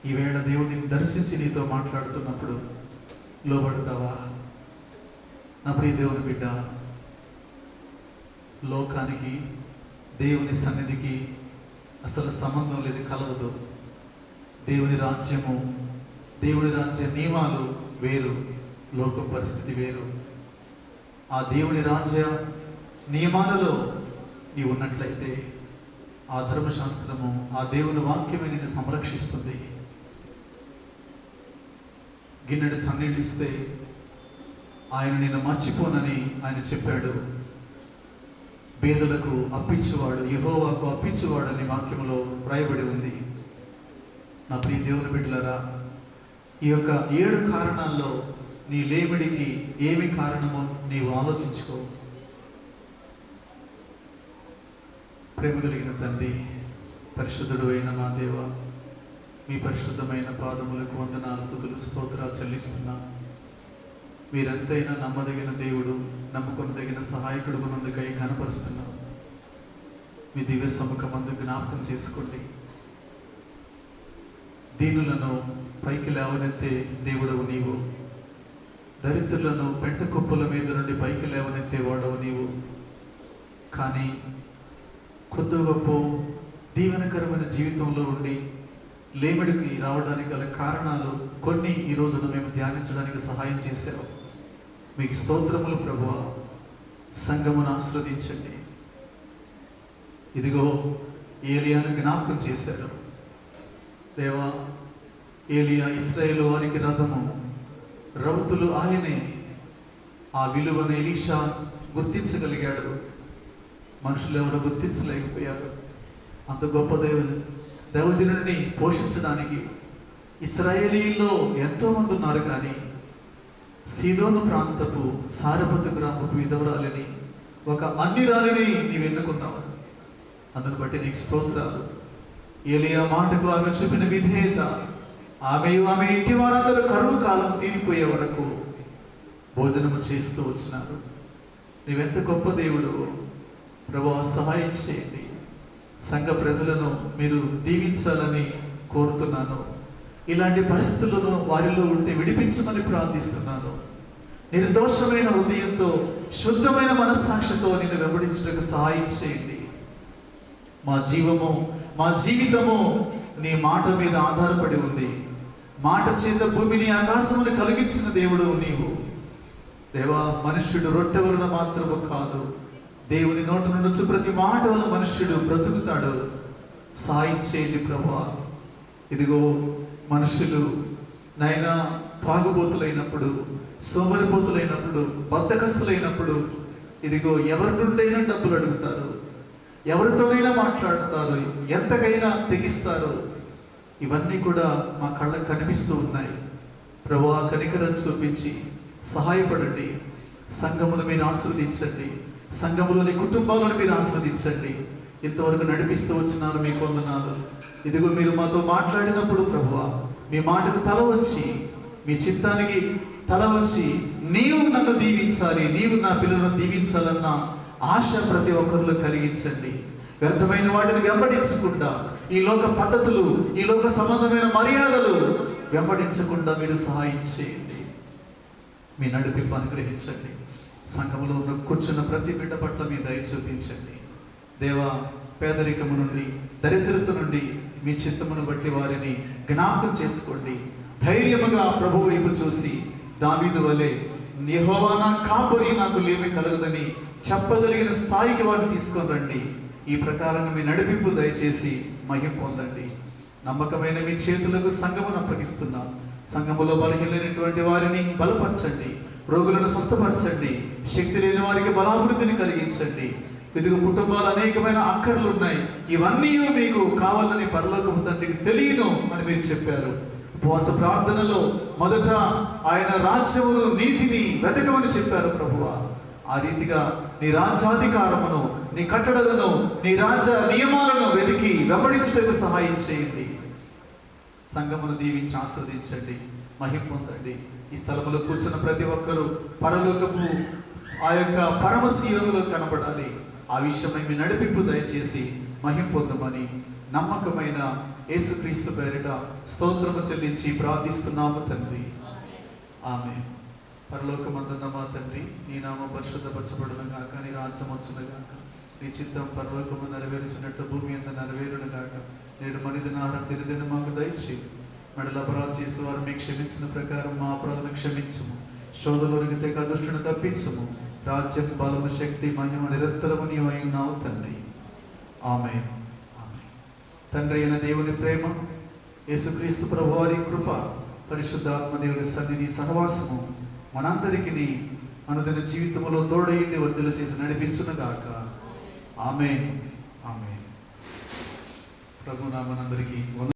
ఈవేళ దేవుడిని దర్శించి నీతో మాట్లాడుతున్నప్పుడు లోబడతావా? నా ప్రియ దేవుని బిడ్డ, లోకానికి దేవుని సన్నిధికి అసలు సంబంధం లేదు, కలవదు. దేవుని రాజ్యము, దేవుని రాజ్య నియమాలు వేరు, లోక పరిస్థితి వేరు. ఆ దేవుని రాజ్య నియమాలలో నీవు ఉన్నట్లయితే ఆ ధర్మశాస్త్రము, ఆ దేవుని వాక్యమే నిన్ను సంరక్షిస్తుంది. గిన్నెడు చన్నీళ్ళు ఇస్తే ఆయన నిన్ను మర్చిపోనని ఆయన చెప్పాడు. పేదలకు అప్పించువాడు, యెహోవాకు అప్పించువాడు అని వాక్యంలో వ్రాయబడి ఉంది. నా ప్రియ దేవుని బిడ్డలారా, ఈ యొక్క 7 కారణాల్లో నీ లేమిడికి ఏమి కారణమో నీవు ఆలోచించుకో. ప్రేమ కలిగిన తండ్రి, పరిశుద్ధుడు అయిన మా దేవ, మీ పరిశుద్ధమైన పాదములకు వందనాలు, స్తుతులు, స్తోత్రాలు చెల్లిస్తున్నాం. మీరెంతైనా నమ్మదగిన దేవుడు, నమ్ముకొనదగిన సహాయకుడు ఉన్నందుకై ఘనపరుస్తున్నాం. మీ దివ్య సముఖమందు జ్ఞాపకం చేసుకోండి. దీనులను పైకి లేవనెత్తే దేవుడవు నీవు. దరిద్రులను పెంట కుప్పల మీద నుండి పైకి లేవనెత్తే వాడవు నీవు. కానీ కొద్ది గొప్ప దీవెనకరమైన జీవితంలో ఉండి లేమిడికి రావడానికి గల కారణాలు కొన్ని ఈ రోజున మేము ధ్యానించడానికి సహాయం చేశారు. మీకు స్తోత్రములు ప్రభువా. సంఘమును ఆశీర్వదించండి. ఇదిగో ఏలియాను జ్ఞాపకం చేశారు. దేవా, ఏలియా ఇశ్రాయేలు వారికి రథము, రౌతులు ఆయనే. ఆ విలువను ఎలీషా గుర్తించగలిగాడు. మనుషులు ఎవరో గుర్తించలేకపోయారు. అంత గొప్ప దైవజనుడిని పోషించడానికి ఇశ్రాయేలీల్లో ఎంతో మంది ఉన్నారు. కానీ సీదోను ప్రాంతపు సారపతు గ్రామపు విధవరాలిని, ఒక అన్యురాలిని నీవు ఎన్నుకున్నావు. అందును బట్టి నీకు స్తోత్రాలు. ఏలియా మాటకు ఆమె చూపిన విధేయత, ఆమె ఇంటి వారందరూ కరువు కాలం తీరిపోయే వరకు భోజనము చేస్తూ వచ్చినారు. నీవెంత గొప్ప దేవుడు ప్రభువా. సహాయం చేయండి. సంఘ ప్రజలను మీరు దీవించాలని కోరుతున్నాను. ఇలాంటి పరిస్థితులను వారిలో ఉంటే విడిపించమని ప్రార్థిస్తున్నాను. నిర్దోషమైన హృదయంతో, శుద్ధమైన మనస్సాక్షితో నిన్ను వెంబడించడానికి సహాయం చేయండి. మా జీవము, మా జీవితము నీ మాట మీద ఆధారపడి ఉంది. మాట చేత భూమిని ఆకాశముని కలిగించిన దేవుడు నీవు. దేవా, మనుష్యుడు రొట్టె వలన మాత్రము కాదు, దేవుని నోట నుండి ప్రతి మాట వల్ల మనుష్యుడు బ్రతుకుతాడు. సహాయం చేయండి ప్రభువా. ఇదిగో మనుషులు నైనా త్రాగుబోతులైనప్పుడు, సోమరిపోతులైనప్పుడు, బద్ధకస్తులైనప్పుడు, ఇదిగో ఎవరి నుండైనా డబ్బులు అడుగుతారు, ఎవరితోనైనా మాట్లాడతారు, ఎంతకైనా తెగిస్తారు. ఇవన్నీ కూడా మా కళ్ళకు కనిపిస్తూ ఉన్నాయి. ప్రభువా, కనికరం చూపించి సహాయపడండి. సంఘమును మీరు ఆశీర్వదించండి. సంఘములోని కుటుంబాలను మీరు ఆశీర్వదించండి. ఇంతవరకు నడిపిస్తూ వచ్చినారు, మీకు వందనాలు. ఇదిగో మీరు మాతో మాట్లాడినప్పుడు ప్రభువా, మీ మాటకు తల వచ్చి, మీ చిత్తానికి తల వచ్చి, నీవు నన్ను దీవించాలి, నీవు నా పిల్లలను దీవించాలన్న ఆశ ప్రతి ఒక్కరిలో కలిగించండి. వ్యర్థమైన వాటిని వెంబడించకుండా, ఈ లోక పద్ధతులు, ఈ లోక సంబంధమైన మర్యాదలు వెంబడించకుండా మీరు సహాయం చేయండి. మీ నడిపింపు అనుగ్రహించండి. సంఘంలో కూర్చున్న ప్రతి బిడ్డ పట్ల మీ దయ చూపించండి. దేవా, పేదరికము నుండి, దరిద్రత నుండి మీ చిత్తమును బట్టి వారిని జ్ఞాపకం చేసుకోండి. ధైర్యముగా ప్రభు వైపు చూసి దావీదు వలె యెహోవా నా కాపరి, నాకు లేమి కలగదని చెప్పగలిగిన స్థాయికి వారిని తీసుకొని రండి. ఈ ప్రకారంగా మీ నడిపింపు దయచేసి మహిమ పొందండి. నమ్మకమైన మీ చేతులకు సంఘమును అప్పగిస్తున్నాం. సంఘములో బలహీనమైనటువంటి వారిని బలపరచండి, రోగులను స్వస్థపరచండి, శక్తి లేని వారికి బలాభివృద్ధిని కలిగించండి. ఇదిగో కుటుంబాలు అనేకమైన అక్కర్లు ఉన్నాయి, ఇవన్నీ మీకు కావాలని పరలోకపు తండ్రికి తెలియను అని మీరు చెప్పారు. ఉపవాస ప్రార్థనలో మొదట ఆయన రాజ్యమును నీతిని వెతకమని చెప్పారు ప్రభువా. ఆ రీతిగా నీ రాజ్యాధికారమును, నీ కట్టడలను, నీ రాజ్య నియమాలను వెతికి వెంబడించుటకు సహాయం చేయండి. సంఘమును దీవించి ఆస్వాదించండి, మహిమ పొందండి. ఈ స్థలములో కూర్చున్న ప్రతి ఒక్కరూ పరలోకపు ఆ యొక్క పరమశీలంలో కనబడాలి. ఆ విషయమై మీ నడిపింపు దయచేసి మహిమ పొందమని నమ్మకమైన యేసుక్రీస్తు పేరిట స్తోత్రము చెల్లించి ప్రార్థిస్తున్నాము తండ్రి, ఆమేన్. పరలోకమందున్న మా తండ్రి, నీ నామం పరిశుద్ధపరచబడును గాక, నీ రాజ్యం వచ్చును గాక, నీ చిత్తం పరలోకము నెరవేర్చినట్టు భూమి అంతా నెరవేరును గాక. నేడు మనిదినాహారం దినదిన మాకు దయచేయి. మెడల అపరాధం చేసే వారు మీకు క్షమించిన ప్రకారం మా అపరాధను క్షమించుము. శోధనలోనికి తెగ దుష్టుని తప్పించుము. రాజ్యం, బలము, శక్తి, మహిమ నిరంతరము నీవు అయి ఉన్నావు తండ్రి, ఆమేన్. తండ్రి అయిన దేవుని ప్రేమ, యేసుక్రీస్తు ప్రభువారి కృప, పరిశుద్ధాత్మ దేవుని సన్నిధి సహవాసము మనందరికీ అనుదిన జీవితంలో తోడైండి వర్ధులు చేసి నడిపించును గాక, ఆమేన్, ఆమేన్. ప్రభు నామనందరికీ